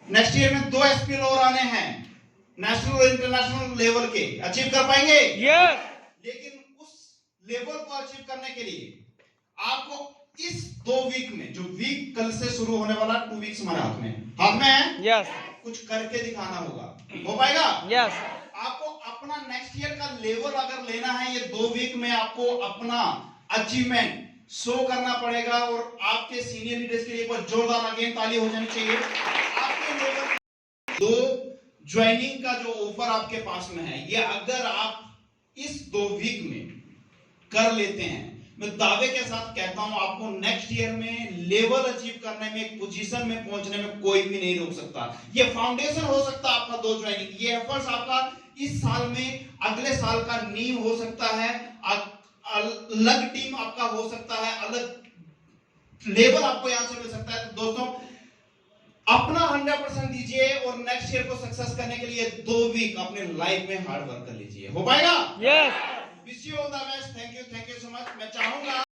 Next year में 2 SPL और आने हैं नेशनल और इंटरनेशनल लेवल के। अचीव कर पाएंगे? यस। लेकिन उस लेवल को अचीव करने के लिए आपको इस 2 वीक में, जो वीक कल से शुरू होने वाला 2 वीक्स हमारे हाथ में है, यस। कुछ करके दिखाना होगा। हो पाएगा? यस। आपको अपना नेक्स्ट ईयर का लेवल अगर लेना है, ये 2 वीक में आपको अपना अचीवमेंट शो करना पड़ेगा। और आपके सीनियर लीडर्स के लिए एक बार जोरदार अगेन ताली हो जानी चाहिए। आपके लेवल 2 ज्वाइनिंग का जो ऑफर आपके पास में है, ये अगर आप इस 2 वीक में कर लेते हैं, मैं दावे के साथ कहता हूं आपको नेक्स्ट ईयर में लेवल अचीव करने में, एक पोजीशन में पहुंचने में कोई भी नहीं रोक सकता। ये फाउंडेशन हो सकता है आपका 2 ज्वाइनिंग, ये एफर्ट्स आपका इस साल में अगले साल का नींव हो सकता है, अलग टीम आपका हो सकता है, अलग लेवल आपको यहां से मिल सकता है। तो दोस्तों अपना 100% दीजिए और नेक्स्ट ईयर को सक्सेस करने के लिए 2 वीक अपने लाइफ में हार्ड वर्क कर लीजिए। हो पाएगा? Yes. Wish you all the best. Thank you so much. मैं चाहूंगा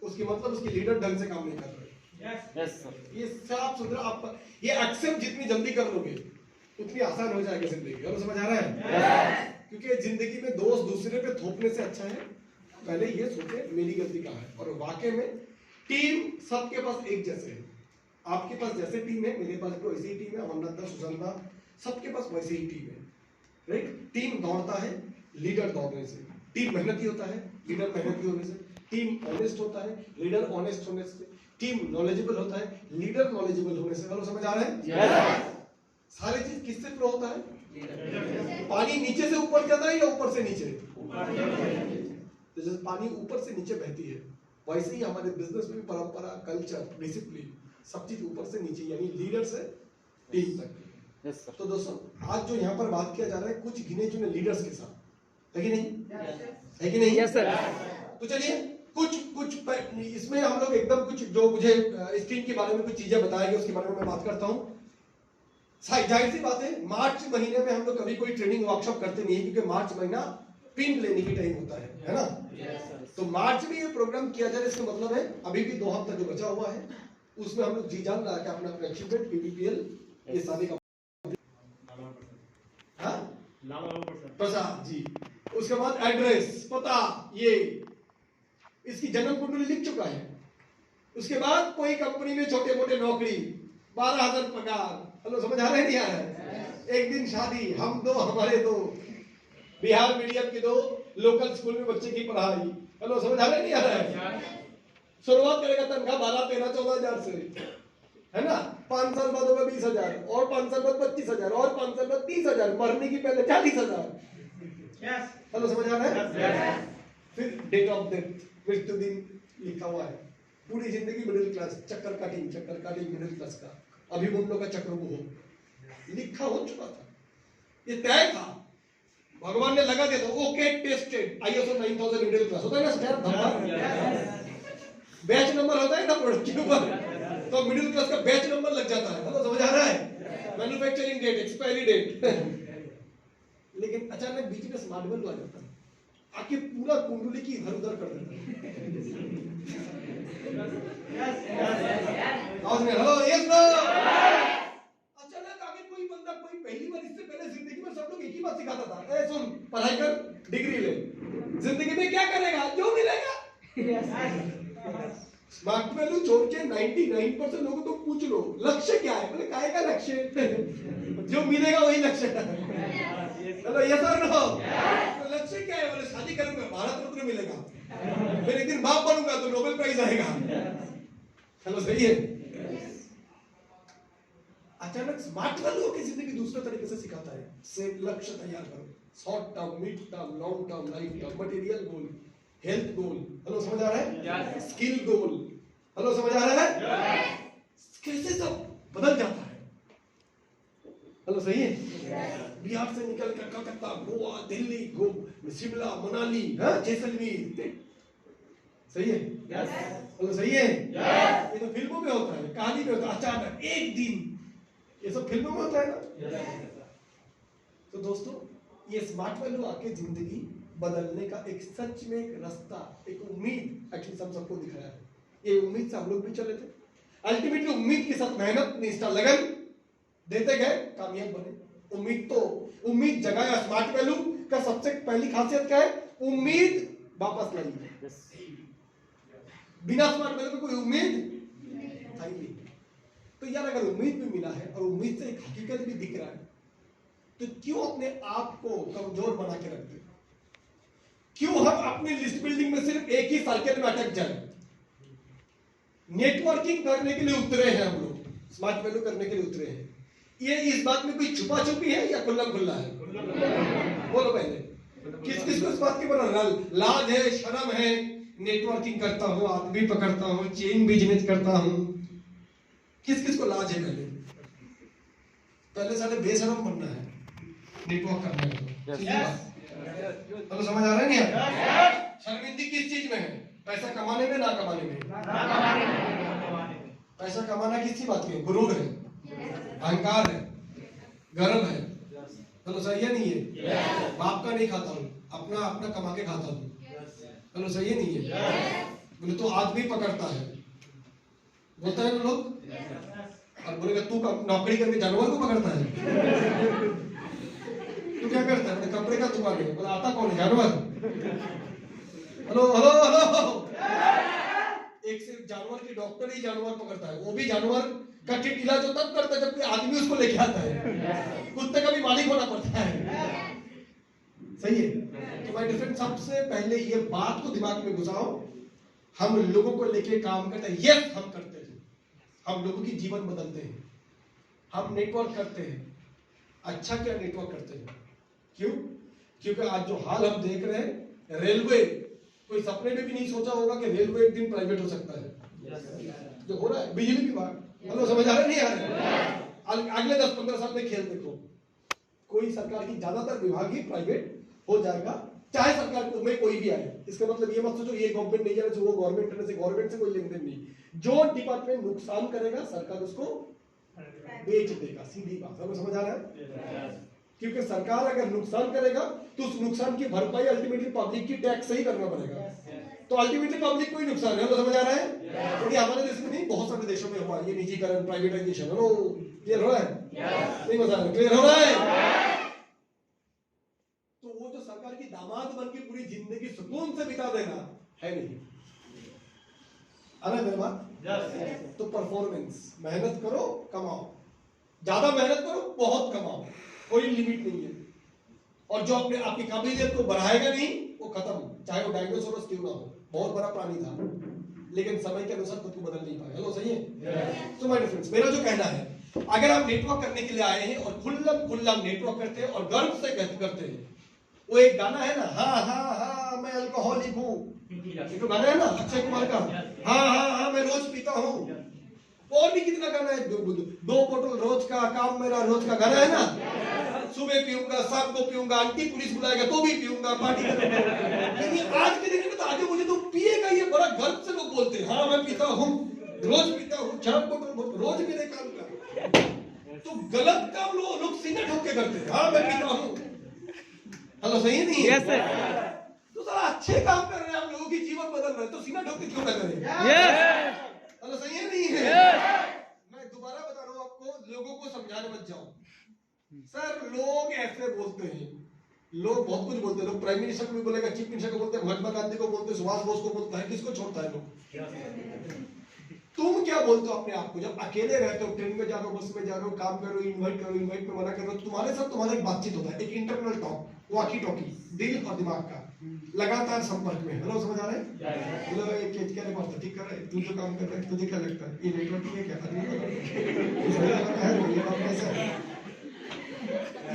उसकी मतलब उसकी लीडर ढंग से काम नहीं कर रहे। Yes sir. ये साफ सुथरा आप ये एक्सेप्ट जितनी जल्दी कर लोगे उतनी आसान हो जाएगी जिंदगी। और समझ आ रहा है? क्योंकि जिंदगी में दोष दूसरे पे थोपने से अच्छा है पहले ये सोचे मेरी गलती कहाँ है। और वाकई में टीम सबके पास एक जैसे है। आपके पास जैसे टीम है, मेरे पास भी वैसी ही टीम है, अमरनाथ, सुशांत, सबके पास वैसी ही टीम है। राइट? टीम दौड़ता है लीडर दौड़ने से, टीम मेहनती होता है लीडर मेहनती होने से, टीम ऑनेस्ट होता है लीडर ऑनेस्ट होने से, टीम नॉलेजेबल होता है लीडर नॉलेजेबल होने से। हेलो, समझ आ रहा है? यस। सारी चीज किससे फ्लो होता है? पानी नीचे से ऊपर जाता है या ऊपर से नीचे? तो जैसे पानी ऊपर से नीचे बहती है, वैसे ही हमारे बिजनेस में भी परंपरा, कल्चर, डिसिप्लिन सब चीज ऊपर से नीचे, यानी लीडर से टीम तक। Yes sir. तो दोस्तों आज जो यहाँ पर बात किया जा रहा है कुछ गिने चुने लीडर्स के साथ, है कि नहीं? है कि नहीं? Yes sir. तो चलिए कुछ इसमें हम लोग एकदम कुछ जो मुझे स्क्रीन के बारे में कुछ चीजें बताएंगे उसके बारे में मैं बात करता हूँ। जाहिर सी बात है मार्च महीने में हम लोग कभी कोई ट्रेनिंग वर्कशॉप करते नहीं है, क्योंकि मार्च महीना पिन लेने की टाइम होता है ना? तो मार्च में ये प्रोग्राम किया जाए, इसका मतलब है अभी भी 2 हफ्ता जो बचा हुआ है उसमें हम लोग जी जान लगा के अपना अचीवमेंट, पीपीपीएल ये सारे का प्रसाद जी, उसके बाद एड्रेस, पता, ये इसकी जन्म कुंडली लिख चुका है। उसके बाद कोई कंपनी में छोटे मोटे नौकरी, 12,000 पगार। हेलो, समझ आ रहा है नहीं आ रहा है? एक दिन शादी, हम 2 हमारे 2, बिहार मीडियम के 2 लोकल स्कूल में बच्चे की पढ़ाई। हेलो, समझ आ रहा है नहीं आ रहा है? शुरुआत करेगा तनख्वाह 12, 13, 14,000 से, है ना? 5 साल बाद होगा 20,000, और 5 साल बाद 25,000, और 5 साल बाद 30,000, मरने की पहले 40,000। हेलो, समझ आ रहा है? फिर डेट ऑफ डेथ, मृत्यु दिन लिखा हुआ है। पूरी जिंदगी मिडिल क्लास, चक्कर काटिंग मिडिल क्लास का, अभिमन्यु का चक्रव्यूह लिखा हो चुका था, ये तय था। भगवान ने लगा दिया था, okay tested, ISO 9000 middle class होता है ना सर? बैच नंबर होता है ना प्रोडक्ट के ऊपर, तो मिडिल क्लास का बैच नंबर लग जाता है। मतलब समझ आ रहा है? Manufacturing date, expiry date. लेकिन अचानक बीच में स्मार्ट वर्ल्ड आ जाता है, आके पूरा कुंडली की इधर उधर कर देता है। Hello, yes no? अचानक आगे कोई बंदा, कोई पहली बार, इससे पहले जिंदगी में सब लोग एक ही बात सिखाता था, ए सुन, पढ़ाई कर, डिग्री ले, जिंदगी में क्या करेगा? जो मिलेगा। स्मार्ट वैल्यू छोड़ के 99% लोगों को पूछ लो लक्ष्य क्या है, बोले काहे का लक्ष्य? जो मिलेगा वही लक्ष्य है। हेलो, यस और नो? तो लक्ष्य क्या है? बोले शादी करूंगा, भारत रत्न मिलेगा, फिर एक दिन बाप बनूंगा तो नोबेल प्राइज आएगा। हेलो, सही है? अचानक स्मार्ट वैल्यू की जिंदगी दूसरे तरीके से सिखाता है। से लक्ष्य तैयार करो, short term, mid term, long term, life term, material goal, health goal. Hello, समझ आ रहा है? स्किल गोल। हेलो, समझ आ रहा है? कैसे सब बदल जाता है। हेलो, सही है? बिहार से निकल कर कलकत्ता, गोवा, दिल्ली, शिमला, मनाली, जैसलमेर। सही है? हेलो, सही है? ये तो फिल्मों में होता है, कहानी में होता है, अचानक एक दिन, ये सब फिल्मों में होता है ना? तो दोस्तों ये स्मार्ट वैल्यू आके जिंदगी बदलने का एक सच में एक रास्ता, एक उम्मीद एटलीस्ट हम सबको दिखाया है। ये उम्मीद से हम लोग भी चले थे। अल्टीमेटली उम्मीद के साथ मेहनत, निष्ठा, लगन देते गए, कामयाब बने। उम्मीद जगाया। स्मार्ट वैल्यू का सबसे पहली खासियत क्या है? उम्मीद वापस लाई है। बिना स्मार्ट वैल्यू की कोई उम्मीद नहीं। तो यार अगर उम्मीद भी मिला है और उम्मीद से एक हकीकत भी दिख रहा है, तो क्यों अपने आप को कमजोर बना के रखते? क्यों हम अपनी लिस्ट बिल्डिंग में सिर्फ एक ही सर्कल में अटक जाए? नेटवर्किंग करने के लिए उतरे हैं हम लोग, स्मार्ट वैल्यू करने के लिए उतरे हैं। ये इस बात में कोई छुपा छुपी है या खुल्ला खुल्ला है? बोलो पहले, किस किस को इस बात के ऊपर लाज है, शर्म है? नेटवर्किंग करता हूं, आदमी पकड़ता हूं, चेन बिजनेस करता हूं, किस किस को लाज है? पहले साले बेशरम बनना है नेटवर्क करने में। तो समझ आ रहा है नहीं? शर्मिंदगी किस चीज में है? पैसा कमाने में, ना कमाने में? पैसा कमाना किसी बात की? गुरूर है, अहंकार है, गर्व है। चलो सही है नहीं है? बाप का नहीं खाता हूं, अपना अपना कमा के खाता हूं। चलो सही है नहीं है? बोले तो आदमी पकड़ता है, बोलता है ना लोग। और बोलेगा तू नौकरी करके जानवर को पकड़ता है? तू क्या करता है? कपड़े का दुकान है। बोला आता कौन है? जानवर। हेलो हेलो हेलो, एक सिर्फ जानवर की डॉक्टर ही जानवर पकड़ता है, वो भी जानवर का ठीक इलाज तो तब करता है जब आदमी उसको लेके आता है। कुत्ते का भी मालिक होना पड़ता है। सही है? तो भाई डिफरेंट, सबसे पहले ये बात को दिमाग में घुसाओ, हम लोगों को लेके काम करते हैं। यस हम करते हैं, हम लोगों की जीवन बदलते हैं, हम नेटवर्क करते हैं। अच्छा क्या नेटवर्क करते हैं? क्यों? क्योंकि आज जो हाल हम देख रहे हैं, रेलवे, कोई सपने में भी नहीं सोचा होगा कि रेलवे एक दिन प्राइवेट हो सकता है। जो हो रहा है, बिजली विभाग, मतलब समझ आ रहा नहीं आ रहा? अगले 10-15 साल में खेल देखो, कोई सरकार की ज्यादातर विभाग ही प्राइवेट हो जाएगा, चाहे सरकार में कोई भी आए। इसका मतलब ये मत सोचो ये गवर्नमेंट नहीं जाने से वो गवर्नमेंट करने से, गवर्नमेंट से कोई लेन देन नहीं। जो डिपार्टमेंट नुकसान करेगा सरकार उसको बेच देगा, सीधी बात। समझ आ रहा है? क्योंकि सरकार अगर नुकसान करेगा तो उस नुकसान की भरपाई अल्टीमेटली पब्लिक की टैक्स से ही करना पड़ेगा। तो अल्टीमेटली पब्लिक को ही नुकसान है। तो समझ आ रहा है? क्योंकि हमारे देश में नहीं, बहुत सारे देशों में हुआ ये निजीकरण, प्राइवेटाइजेशन। क्लियर हो रहा है? नहीं मजा आ रहा? क्लियर हो रहा है? तो वो जो सरकार की दामाद बन के पूरी जिंदगी सुकून से बिता देना है नहीं। अरे मेरे बात, तो परफॉर्मेंस, मेहनत करो कमाओ, ज्यादा मेहनत करो बहुत कमाओ, कोई लिमिट नहीं है। और जो अपने आपकी काबिलियत को बढ़ाएगा नहीं वो खत्म, चाहे वो डायनासोरस क्यों ना हो, बहुत बड़ा प्राणी था लेकिन समय के अनुसार खुद को बदल नहीं पाया। हेलो सही है? तो माय डियर फ्रेंड्स, मेरा जो कहना है, अगर आप नेटवर्क करने के लिए आए हैं और खुल्ला नेटवर्क करते हैं और गर्व से करते हैं, वो एक गाना है ना, हाँ हाँ हाँ मैं अल्कोहलिक हूँ, एक गाना है ना अक्षय कुमार का, हाँ हाँ हाँ मैं रोज पीता हूँ। और भी कितना गाना है, 2 बोतल रोज का, काम मेरा रोज का गाना है ना, सुबह पीऊंगा, शाम को पीऊंगा, आंटी पुलिस बुलाएगा तो भी पीऊंगा, पार्टी करूंगा। लेकिन आज के दिन में तो आगे मुझे तो पिएगा, ये बड़ा गर्व से लोग बोलते हैं, हाँ मैं पीता हूँ, रोज पीता हूँ, 4 बोतल रोज मेरे काम का। तो गलत काम लोग सीना ठोक के करते हैं, हाँ मैं पीता हूँ। हेलो सही है नहीं? Yes sir. तो सारा अच्छे काम कर रहे हैं, हम लोगों की जीवन बदल रहे हैं, तो सीना ठोक के क्यों ना करें? यस। हेलो सही है नहीं है? मैं दोबारा बता रहा हूँ आपको, लोगों को समझाने मत जाओ। सर लोग ऐसे बोलते हैं, लोग बहुत कुछ बोलते हैं, लोग प्राइम मिनिस्टर को भी बोलेगा, चीफ मिनिस्टर को बोलते हैं, महात्मा गांधी को बोलते हैं, सुभाष बोस को बोलते हैं, किसको छोड़ता है लोग? तुम क्या बोलते हो अपने आप को? जब अकेले रहते हो, ट्रेन में जा रहे हो, बस में जा रहे हो, काम कर रहे हो, इनवाइट में मना कर रहे हो, तुम्हारे साथ तुम्हारा एक बातचीत होता है, एक इंटरनल टॉक, वॉकी टॉकी, दिल और दिमाग का लगातार संपर्क में। हेलो समझ आ रहा है? बोलो भाई क्या रिपोर्ट ठीक कर रहा है, तू जो काम कर रहा है तुझे क्या लगता है, ये नेटवर्किंग है क्या?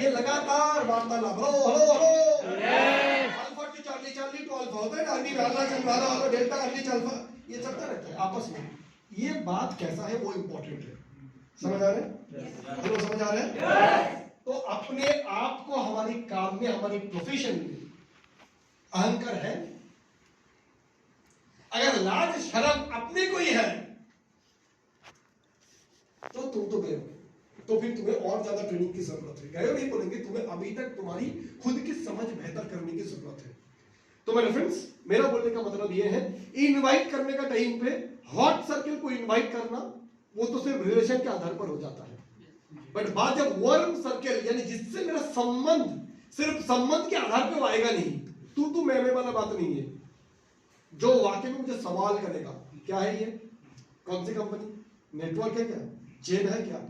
ये लगातार वार्तालाप, hello hello hello, Alpha to Charlie to Alpha होता है ना, अर्ली अल्फा चल रहा है, डेल्टा अर्ली अल्फा, ये चलता रहता है आपस में। ये बात कैसा है वो इंपॉर्टेंट है। समझ आ रहे हैं? हेलो समझ आ रहे हैं? तो अपने आप को हमारी काम में, हमारी प्रोफेशन में अहंकार है, अगर लाज शर्म अपने को ही है तो तुम तो गए, तो फिर तुम्हें और ज्यादा ट्रेनिंग की जरूरत है। गए नहीं बोलेंगे, तुम्हें अभी तक तुम्हारी खुद की समझ बेहतर करने की जरूरत है। तो मेरे फ्रेंड्स, मेरा बोलने का मतलब ये है, इनवाइट करने का टाइम पे हॉट सर्किल को इनवाइट करना वो तो सिर्फ रिलेशन के आधार पर हो जाता है। बट बात जब वर्म सर्कल यानी जिससे मेरा संबंध सिर्फ संबंध के आधार पे वो आएगा नहीं, तू मैं वाला बात नहीं है, जो वाकई में मुझे सवाल करेगा क्या है ये, कौन सी कंपनी, नेटवर्क है क्या, चेन है क्या,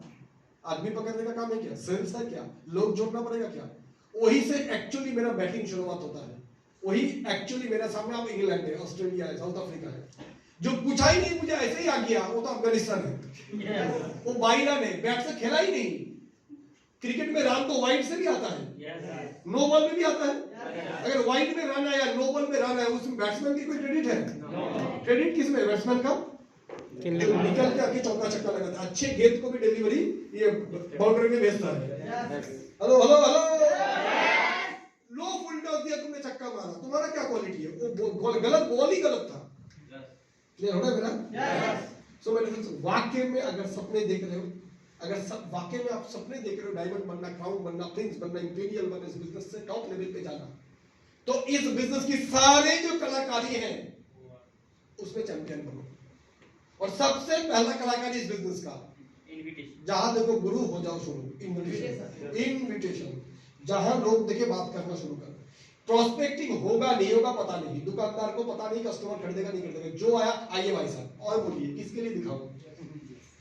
आदमी पकड़ने का काम है क्या, सेल्स है क्या, लोग जोड़ना पड़ेगा क्या, वही से एक्चुअली मेरा बैटिंग शुरुआत होता है। वही एक्चुअली मेरे सामने आप इंग्लैंड है, ऑस्ट्रेलिया है, साउथ अफ्रीका है, जो पूछा ही नहीं मुझे ऐसे ही आ गया वो तो अफगानिस्तान है। वो बाई रन है, बैट से खेला ही नहीं। क्रिकेट में रन तो वाइड से भी आता है, नो बॉल में भी आता है। अगर वाइड में रन आया, नो बॉल में रन आया, उसमें बैट्समैन की कोई क्रेडिट है? क्रेडिट किसमें? बैट्समैन का, जो निकल के आके चौका छक्का लगाता है, अच्छे गेंद को भी डिलीवरी ये बाउंड्री में भेजता है। हेलो हेलो हेलो, लो फुल टॉस दिया तुमने, छक्का मारा, तुम्हारा क्या क्वालिटी है? वो गलत बॉल ही गलत था। क्लियर हो गया मेरा? सो मेरे फ्रेंड्स, वाकई में अगर सपने देख रहे हो, अगर सब वाकई में आप सपने देख रहे हो, डायमंड बनना, क्राउन बनना, प्रिंस बनना, इंपीरियल बनना, इस बिजनेस से टॉप लेवल पे जाना, तो इस बिजनेस की सारे जो कलाकारी है उसमें चैंपियन बनो। और सबसे पहला कलाकारी इस बिजनेस का जहां देखो गुरु हो जाओ शुरू, इनविटेशन, जहां लोग देखे बात करना शुरू कर। प्रोस्पेक्टिंग होगा नहीं होगा पता नहीं, दुकानदार को पता नहीं, कस्टमर खरीदेगा नहीं खरीदेगा, जो आया आइए भाई साहब और बोलिए किसके लिए दिखाऊं,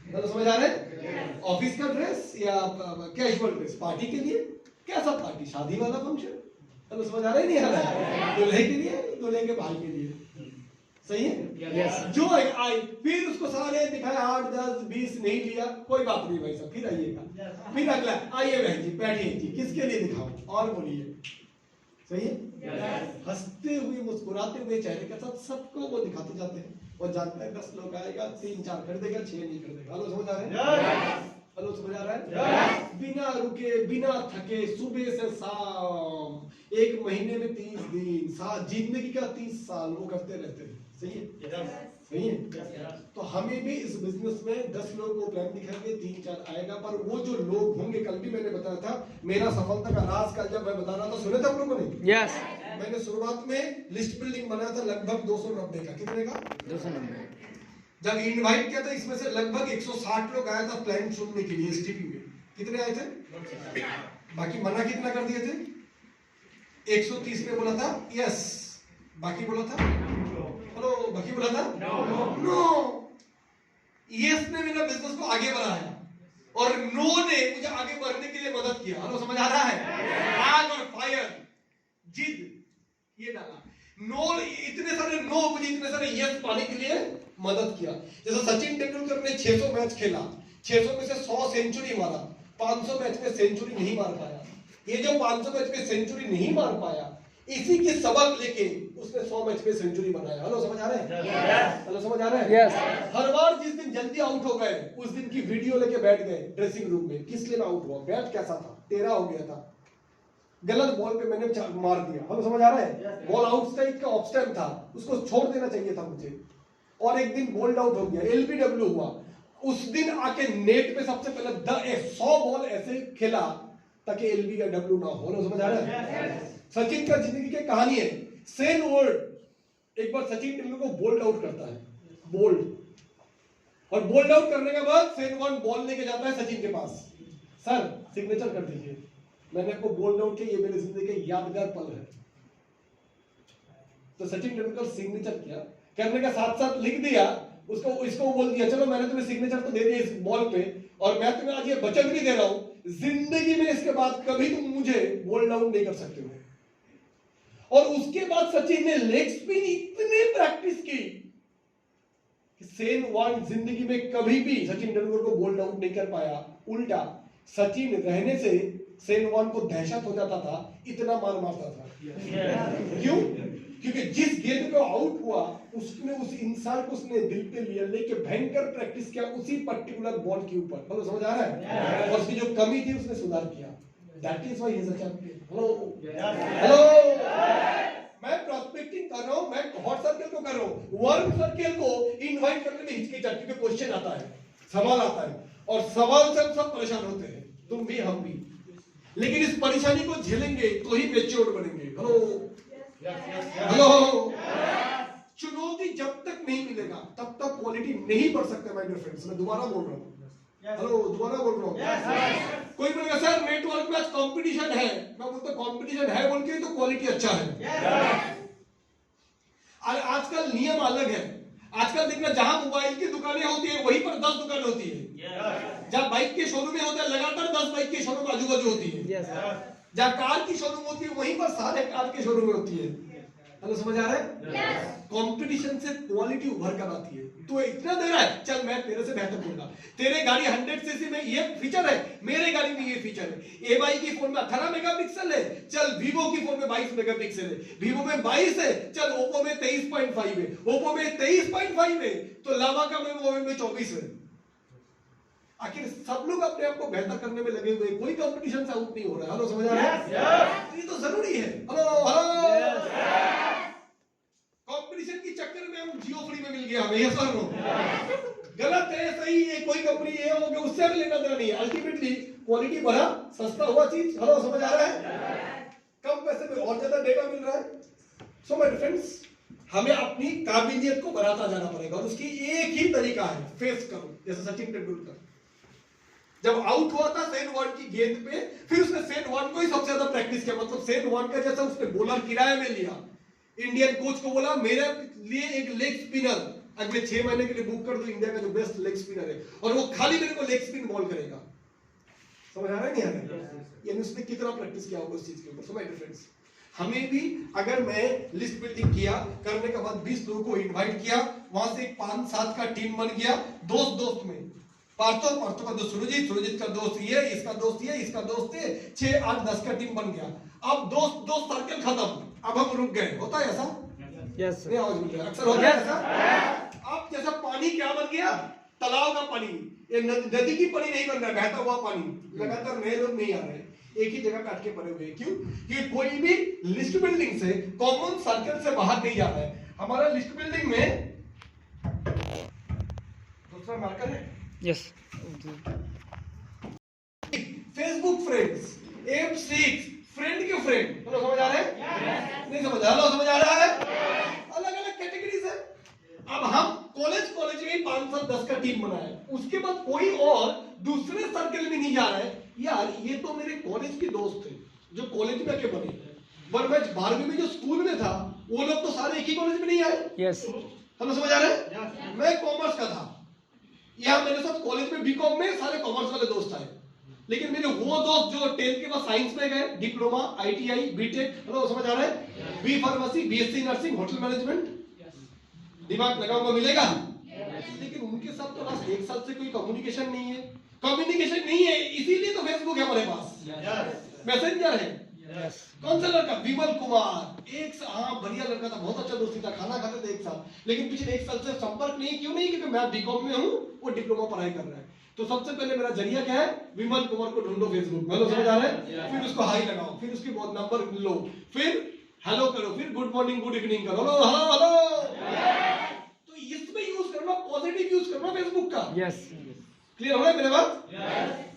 मतलब समझ आ रहा है? ऑफिस का ड्रेस या कैजुअल ड्रेस, पार्टी के लिए, कैसा पार्टी, शादी वाला फंक्शन, मतलब समझ आ रहा है नहीं आ रहा है? दूल्हे के लिए, दूल्हे के भाई के लिए, सही है? yes. जो आई फिर उसको सारे दिखाया, 8 10 20 नहीं लिया, कोई बात नहीं भाई साहब, फिर आइएगा, फिर अगला आइए बहन जी बैठिए जी, किसके लिए दिखाओ और बोलिए, सही है? हंसते हुए मुस्कुराते हुए चेहरे के साथ सबको वो दिखाते जाते हैं। वो जानता है 10 लोग आएगा, 3 4 कर देगा, 6 नहीं कर देगा। हेलो समझ आ रहा है? हेलो समझ आ रहा है? बिना रुके बिना थके सुबह से शाम, 1 महीने में 30 दिन, जिंदगी का 30 साल वो करते रहते हैं। सही है? सही है? तो हमें भी इस बिजनेस में 10 लोगों को प्लान दिखाएंगे, 3 4 आएगा, पर वो जो लोग होंगे, कल भी मैंने बताया था मेरा सफलता का राज, कल जब मैं बता रहा था सुने थे आप लोगों ने? यस। मैंने शुरुआत में लिस्ट बिल्डिंग बनाया था लगभग 290 का, कितने का? 290। जब इनवाइट किया था इसमें से लगभग 160 लोग आया था प्लान सुनने के लिए एसटीपी में, कितने आए थे? बाकी मना कितना कर दिए थे? 130 ने बोला था यस, बाकी बोला था हेलो, बाकी बोला था नो। यस ने मेरा बिजनेस को आगे बढ़ाया और नो ने मुझे आगे बढ़ने के लिए मदद किया। हेलो समझ आ रहा है? आग और फायर, जिद ये डाला। नो, इतने सारे नो मुझे इतने सारे यस पाने के लिए मदद किया। जैसे सचिन तेंदुलकर ने 600 मैच खेला, 600 में से 100 सेंचुरी मारा, 500 मैच में सेंचुरी नहीं मार पाया। ये जो 500 मैच में सेंचुरी नहीं मार पाया, इसी की सबक लेके उसने 100 मैच में सेंचुरी बनाया। हेलो समझ आ रहा है? हेलो समझ आ रहा है? yes. हर बार जिस दिन जल्दी आउट हो गए उस दिन की वीडियो लेके बैठ गए ड्रेसिंग रूम में, किस लिए आउट हुआ, बैट कैसा था, तेरा हो गया था, गलत बॉल पे मैंने मार दिया। हेलो समझ आ रहा है? बॉल आउटसाइड का ऑफ स्टैम्प था, उसको छोड़ देना चाहिए था मुझे, और एक दिन बोल्ड आउट हो गया, एलबीडब्ल्यू हुआ। उस दिन आके नेट पे सबसे पहले 100 बॉल ऐसे खेला ताकि एलबी का डब्ल्यू ना हो। समझ आ रहा है? सचिन का जिंदगी की कहानी है। सेन वर्ड एक बार सचिन तेंदुलकर को बोल्ड आउट करता है, बोल्ड, और बोल्ड आउट करने के बाद सेन वन बॉल लेके जाता है सचिन के पास, सर सिग्नेचर कर दीजिए, मैंने आपको बोल्ड आउट किया, ये मेरी जिंदगी का यादगार पल है। तो सचिन तेंदुलकर सिग्नेचर किया, करने के साथ साथ लिख दिया उसको, इसको बोल दिया चलो मैंने तुम्हें सिग्नेचर तो दे दिया इस बॉल पे, और मैं तुम्हें आज ये वचन भी दे रहा हूं, जिंदगी में इसके बाद कभी तुम मुझे बोल्ड आउट नहीं कर सकते हो। और उसके बाद सचिन ने लेग स्पिन इतनी प्रैक्टिस की कि सेन वन जिंदगी में कभी भी सचिन तेंदुलकर को बोल्ड आउट नहीं कर पाया। उल्टा सचिन रहने से सेन वन को दहशत हो जाता था, इतना मार मारता था। क्यों? क्योंकि जिस गेंद पे आउट हुआ उसने उस इंसान को उसने दिल पे लिया, लेके भयंकर प्रैक्टिस किया उसी पर्टिकुलर बॉल के ऊपर। हेलो समझ आ रहा है? और उसकी जो कमी थी उसने सुधार किया। That is why he is a champion. Hello hello, मैं प्रोस्पेक्टिंग कर रहा हूं, मैं हॉट सर्कल को कर रहा हूं, वर्म सर्कल को इनवाइट करने में हिचकिचाहट, क्योंकि क्वेश्चन आता है, सवाल आता है, और सवाल से सब परेशान होते हैं, तुम भी हम भी, लेकिन इस परेशानी को झेलेंगे तो ही मैच्योर बनेंगे। हेलो हेलो, चुनौती जब तक नहीं मिलेगा तब तक क्वालिटी नहीं बढ़ सकता। माय डियर फ्रेंड्स, मैं दोबारा बोल रहा हूं, हेलो, दोबारा बोल रहा हूँ। कोई बोलेगा सर नेटवर्क में आज कंपटीशन है, मैं बोलता हूँ कंपटीशन है बोल के तो क्वालिटी अच्छा है। और आजकल नियम अलग है। आजकल देखना, जहां मोबाइल की दुकानें होती है वहीं पर 10 दुकानें होती है। जहां बाइक के शोरूम में होता है लगातार 10 बाइक के शोरूम आजू बाजू होती है। जहां कार की शोरूम होती है वहीं पर सारे कार के शोरूम होती है। हेलो, समझ आ रहा है? कंपटीशन से क्वालिटी उभर कर आती है। तो इतना दे रहा है, चल मैं तेरे से बेहतर दूंगा। तेरे गाड़ी 100 सीसी में ये फीचर है, मेरे गाड़ी में ये फीचर है। एमआई की फोन में 18 मेगापिक्सल है, चल वीवो की फोन में 22 मेगापिक्सल है। वीवो में 22 है, चल ओप्पो में 23.5 है। ओप्पो में 23.5 है तो लावा का मोबाइल में 24 है। आखिर सब लोग अपने आप को बेहतर करने में लगे हुए, कोई कंपटीशन से आउट नहीं हो रहा है। हेलो, समझ आ रहा है? ये तो जरूरी है। हेलो, कंपटीशन की चक्कर में हम जियो फ्री में मिल गया हमें, ये सर गलत है, सही है। कोई कंपनी ये हो गया उससे भी लेना देना नहीं है। अल्टीमेटली क्वालिटी बढ़ा, सस्ता हुआ चीज। हेलो, समझ आ रहा है? कम पैसे में और ज्यादा डेटा मिल रहा है। सो माय फ्रेंड्स, हमें अपनी काबिलियत को बढ़ाता जाना पड़ेगा और उसकी एक ही तरीका है, फेस करो। जैसे सचिन तेंदुलकर जब आउट हुआ था सेन वॉर्न की गेंद पे, फिर उसने सेन वॉर्न को ही सबसे ज्यादा प्रैक्टिस किया। मतलब सेन वॉर्न का जैसा उसने बॉलर किराए में लिया। इंडियन कोच को बोला मेरे लिए एक लेग स्पिनर अगले 6 महीने के लिए बुक कर दो, इंडिया का जो बेस्ट लेग स्पिनर है, और वो खाली मेरे को लेग स्पिन बॉल करेगा। समझ आ रहा है नहीं आ रहा है? यानी उसने कितना प्रैक्टिस किया होगा उस चीज के ऊपर। समझ रहे फ्रेंड्स? हमें भी अगर मैं लिस्ट बिल्डिंग किया, करने के बाद 20 लोगों को इनवाइट किया, वहां से एक 5-7 का टीम बन गया। दोस्त में पार्थो का दोस्त सुरजीत का दोस्त ये, इसका दोस्त ये, इसका दोस्त ये, 6, 8, 10 का टीम बन गया। अब दोस्त सर्कल खत्म, अब हम रुक गए। होता है ऐसा? यस नहीं, आवाज मिल रहा है, अक्सर होता है ऐसा। अब जैसा पानी क्या बन गया, तालाब का पानी, ये नदी की पानी नहीं बन रहा, बहता हुआ पानी। लगातार नए लोग नहीं आ रहे, एक ही जगह काट के पड़े हुए। क्यों? क्योंकि कोई भी लिस्ट बिल्डिंग से, कॉमन सर्कल से बाहर नहीं जा रहा है। हमारा लिस्ट बिल्डिंग में दूसरा मार्कर है। Yes, Facebook friends, F6 friend के फ्रेंड। समझ आ रहा है? नहीं समझ आ रहा? समझ आ रहा है? अलग अलग कैटेगरीज है। अब हम कॉलेज में 5-10 का टीम बनाया, उसके बाद कोई और दूसरे सर्कल में नहीं जा रहा है। यार ये तो मेरे कॉलेज के दोस्त थे जो कॉलेज में आके बने, पर मैं 12वीं में जो स्कूल में था वो लोग तो सारे एक ही कॉलेज में नहीं आए। यस, हमें समझ आ रहा है? मैं कॉमर्स का था, यहाँ मेरे साथ कॉलेज में बीकॉम में सारे कॉमर्स वाले दोस्त आए, लेकिन मेरे वो दोस्त जो 10th के बाद साइंस में गए, डिप्लोमा, ITI, बीटेक, हेलो समझ आ रहा है? B pharmacy, BSc nursing, hotel management, दिमाग लगाऊंगा मिलेगा। लेकिन उनके साथ तो बस 1 साल से कोई कम्युनिकेशन नहीं है। इसीलिए तो फेसबुक है हमारे पास, मैसेंजर है। कौन सा लड़का? विमल कुमार, हाँ बढ़िया लड़का था, बहुत अच्छा दोस्ती था, खाना खाते थे एक साथ, लेकिन पिछले 1 साल से संपर्क नहीं। क्यों नहीं? क्योंकि मैं बीकॉम में हूँ, वो डिप्लोमा पढ़ाई कर रहा है। तो सबसे पहले मेरा जरिया क्या है? विमल कुमार को ढूंढो फेसबुक में। समझ आ रहा है? फिर उसको हाई लगाओ, फिर उसके बहुत नंबर लो, फिर हेलो करो, फिर गुड मॉर्निंग गुड इवनिंग करो। हेलो तो इसमें यूज करना, पॉजिटिव यूज करना फेसबुक का। यस, क्लियर हो रहा है मेरे बात?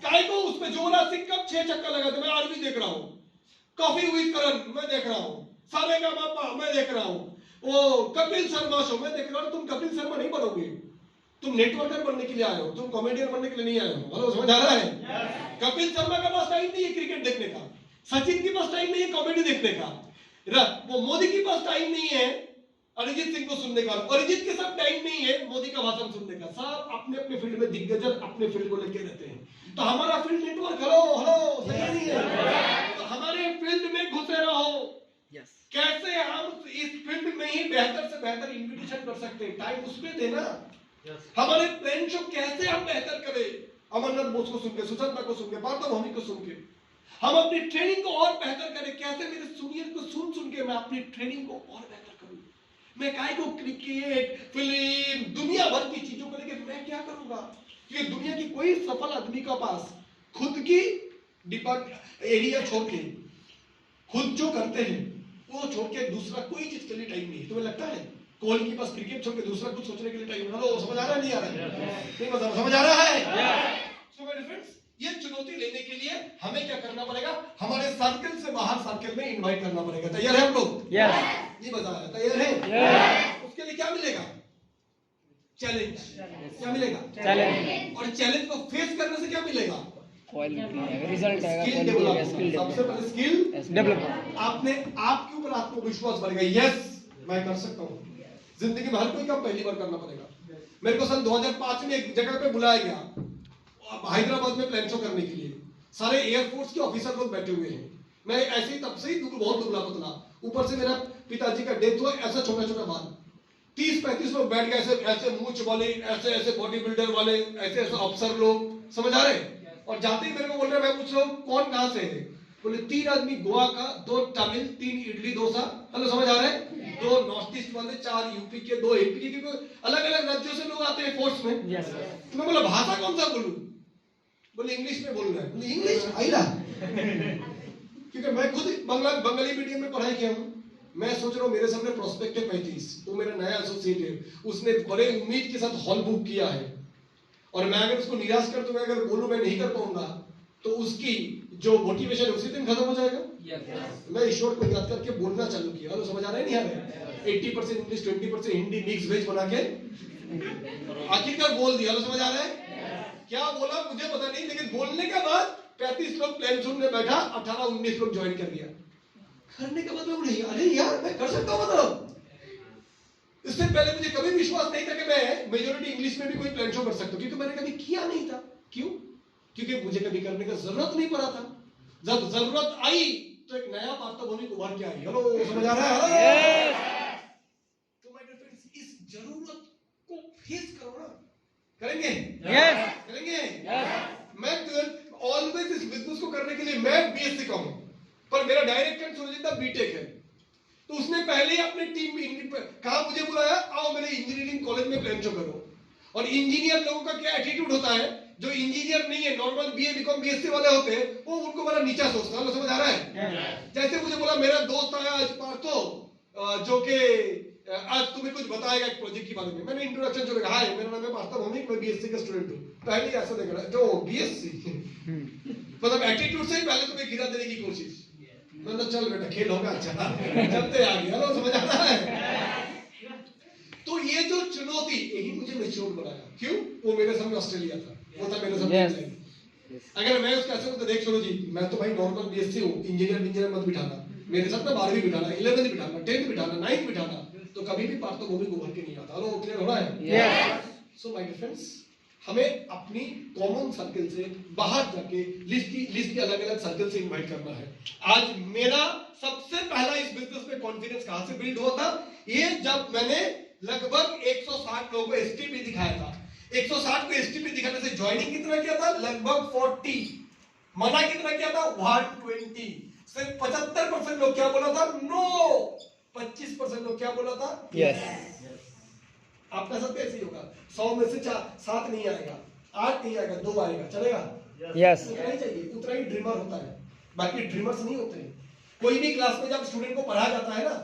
काय को उसमें जोना सिंह कब 6 चक्कर लगाते, मैं आज भी देख रहा हूँ। कॉफी विद करण मैं देख रहा हूँ, सारे का बापा मैं देख रहा हूँ, वो कपिल शर्मा शो मैं देख रहा हूँ। तुम कपिल शर्मा नहीं बनोगे, तुम नेटवर्कर बनने के लिए आए हो, तुम कॉमेडियन बनने के लिए नहीं आए हो। हेलो समझ आ रहा है? कपिल शर्मा का पास टाइम नहीं है क्रिकेट देखने का, सचिन के पास टाइम नहीं है कॉमेडी देखने का, वो मोदी के पास टाइम नहीं है अरिजीत सिंह को सुनने का, अरिजीत के साथ टाइम नहीं है मोदी का भाषण सुनने का। सब अपने अपने फील्ड में दिग्गजर अपने फील्ड को लेके रहते हैं। तो हमारा फील्ड नेटवर्क, हेलो सही नहीं है, तो हमारे फील्ड में घुसे रहो। कैसे हम इस फील्ड में ही बेहतर से बेहतर इन्विटेशन कर सकते हैं, टाइम उसमें देना। हमारे प्लान शो कैसे हम बेहतर करें, अमरनाथ बोस को सुन के, सुचंद्रा को सुन के, पार्था भौमिक को सुन के, हम अपनी ट्रेनिंग को और बेहतर करें। कैसे मेरे सीनियर को सुन के मैं अपनी ट्रेनिंग को और बेहतर करूं। मैं काय को क्रिकेट, फिल्म, दुनिया भर की चीजों को लेकर मैं क्या करूंगा? क्योंकि दुनिया की कोई सफल आदमी का पास खुद की एरिया छोड़ के, खुद जो करते हैं वो छोड़ के दूसरा कोई चीज के लिए टाइम नहीं है। तुम्हें लगता है कोहली के पास क्रिकेट छोड़ के दूसरा कुछ सोचने के लिए टाइम? हेलो समझ आ रहा है नहीं आ रहा है? नहीं मतलब समझ आ रहा है? सो माय फ्रेंड्स, ये चुनौती लेने के लिए हमें क्या करना पड़ेगा? हमारे सर्कल से बाहर सर्कल में इनवाइट करना पड़ेगा। तैयार है हम लोग? ये बताया तैयार है? उसके लिए क्या मिलेगा? चैलेंज। क्या मिलेगा? चैलेंज। और चैलेंज को फेस करने से क्या मिलेगा? क्वालिटी रिजल्ट आएगा, स्किल क्वालिटी आएगा, स्किल डेवलपमेंट। सबसे पहले स्किल डेवलप। आपने आपके ऊपर आत्मविश्वास बढ़ेगा, यस मैं कर सकता हूँ। जिंदगी में हर कोई काम पहली बार करना पड़ेगा। मेरे को सन 2005 में एक जगह पे बुलाया गया हैदराबाद में प्लान शो करने के लिए। सारे एयरफोर्स के ऑफिसर लोग बैठे हुए हैं। मैं ऐसे ही तब से ही बहुत दुबला पतला, ऊपर से मेरा पिताजी का डेथ हुआ, ऐसा छोटा छोटा बाल। 30-35 लोग बैठ गए, ऐसे ऐसे मूंछ वाले, ऐसे ऐसे बॉडी बिल्डर वाले, ऐसे ऐसे अफसर लोग, समझ आ रहे? और जाते ही मेरे को बोल रहे, मैं पूछ रहा हूँ कौन कहाँ से है? बोले 3 आदमी गोवा का, 2 तमिल, 3 इडली डोसा, हेलो समझ आ रहे हैं? 2 नॉर्थ ईस्ट वाले, 4 यूपी के, 2 एपी के, अलग अलग राज्यों से लोग आते हैं फोर्स में। तो मैं बोला भाषा कौन सा बोलूं? बोले इंग्लिश में बोल रहे हैं। बोले इंग्लिश आइला क्योंकि मैं खुद बंगाली मीडियम में पढ़ाई किया हूँ। मैं सोच रहा हूँ मेरे सामने प्रोस्पेक्ट है 35, वो मेरा नया एसोसिएट है, उसने बड़े उम्मीद के साथ हॉल बुक किया है, और मैं अगर उसको निराश कर दूंगा, अगर बोलूं मैं नहीं कर पाऊंगा, तो उसकी जो मोटिवेशन उसी दिन खत्म हो जाएगा। मैं ईश्वर को याद करके बोलना चालू किया। तो समझ आ रहा है नहीं आ रहा है? 80% इंग्लिश, 20% हिंदी, मिक्स वेज बना के आखिरकार बोल दिया। समझ आ रहा है? क्या बोला मुझे पता नहीं, लेकिन बोलने के बाद 35 लोग प्लान सुनने बैठा, 18-19 लोग ज्वाइन कर लिया। करने के बाद मैं बोले अरे यार मैं कर सकता हूँ। मतलब इससे पहले मुझे कभी विश्वास नहीं था कि मैं मेजॉरिटी इंग्लिश में भी कोई प्लान शो कर सकता हूँ, क्योंकि मैंने कभी किया नहीं था। क्यों? क्योंकि मुझे कभी करने का जरूरत नहीं पड़ा था। जब जरूरत आई तो एक नया पार्थोभूमिक उभर के आई। हेलो समझ आ रहा है? तो माय डियर फ्रेंड्स, इस जरूरत को फेस करो ना। करेंगे? करेंगे? मैं ऑलवेज इस बिजनेस को करने के लिए मैं बीएससी का हूं, पर मेरा डायरेक्टर सुरजीत बीटेक है। तो उसने पहले ही अपने टीम कहा, मुझे बुलाया, आओ मेरे इंजीनियरिंग कॉलेज में प्लान शो करो। और इंजीनियर लोगों का क्या एटीट्यूड होता है, जो इंजीनियर नहीं है, नॉर्मल बीए बीकॉम बीएससी वाले होते हैं, वो उनको बड़ा नीचा सोचता है। समझ आ रहा है? जैसे मुझे बोला मेरा दोस्त आया आज पार्थो, जो कि आज तुम्हें कुछ बताएगा एक प्रोजेक्ट के बारे में। मैंने इंट्रोडक्शन जो लगा, हाय मेरा नाम है पार्थोभूमिक, मैं बीएससी का स्टूडेंट हूं। पहले ऐसा देख रहा है जो बीएससी मतलब एटीट्यूड से ही पहले तुम्हें गिरा देने की कोशिश। मतलब चल बेटा खेल होगा, अच्छा चलते आगे। हेलो समझ आ रहा है? तो ये जो चुनौती, यही मुझे मैच्योर बनाया। क्यों? वो मेरे सामने ऑस्ट्रेलिया था, वो था मेरे सामने अगर मैं उसका ऐसा तो देख सुनो जी, मैं तो भाई नॉर्मल बीएससी हूँ, इंजीनियर मत बिठाना मेरे साथ, में 12वीं बिठाना, 11वीं बिठाना, 10th बिठाना, 9th बिठाना, तो कभी भी पार्थोभूमिक उभर के नहीं आता। हेलो क्लियर हो रहा है? सो माय डियर फ्रेंड्स, हमें अपनी कॉमन सर्कल से बाहर जाके लिस्ट की अलग अलग सर्कल से इनवाइट करना है। आज मेरा सबसे पहला इस बिजनेस में कॉन्फिडेंस कहां से बिल्ड हुआ था? ये जब मैंने लगभग 160 लोगों को एसटीपी दिखाया था। 160 को एसटीपी दिखाने से ज्वाइनिंग कितना किया था? लगभग 40। मना कितना किया था? 120। सिर्फ 75% लोग क्या बोला था? नो। 25% लोग क्या बोला था? यस। आपका सब कैसे होगा? 100 में से 7 नहीं आएगा, 8 नहीं आएगा, 2 आएगा, चलेगा? यस। उतना ही चाहिए, उतना ही ड्रीमर होता है, बाकी ड्रीमर्स नहीं होते। कोई भी क्लास में जब स्टूडेंट को पढ़ाया जाता है ना,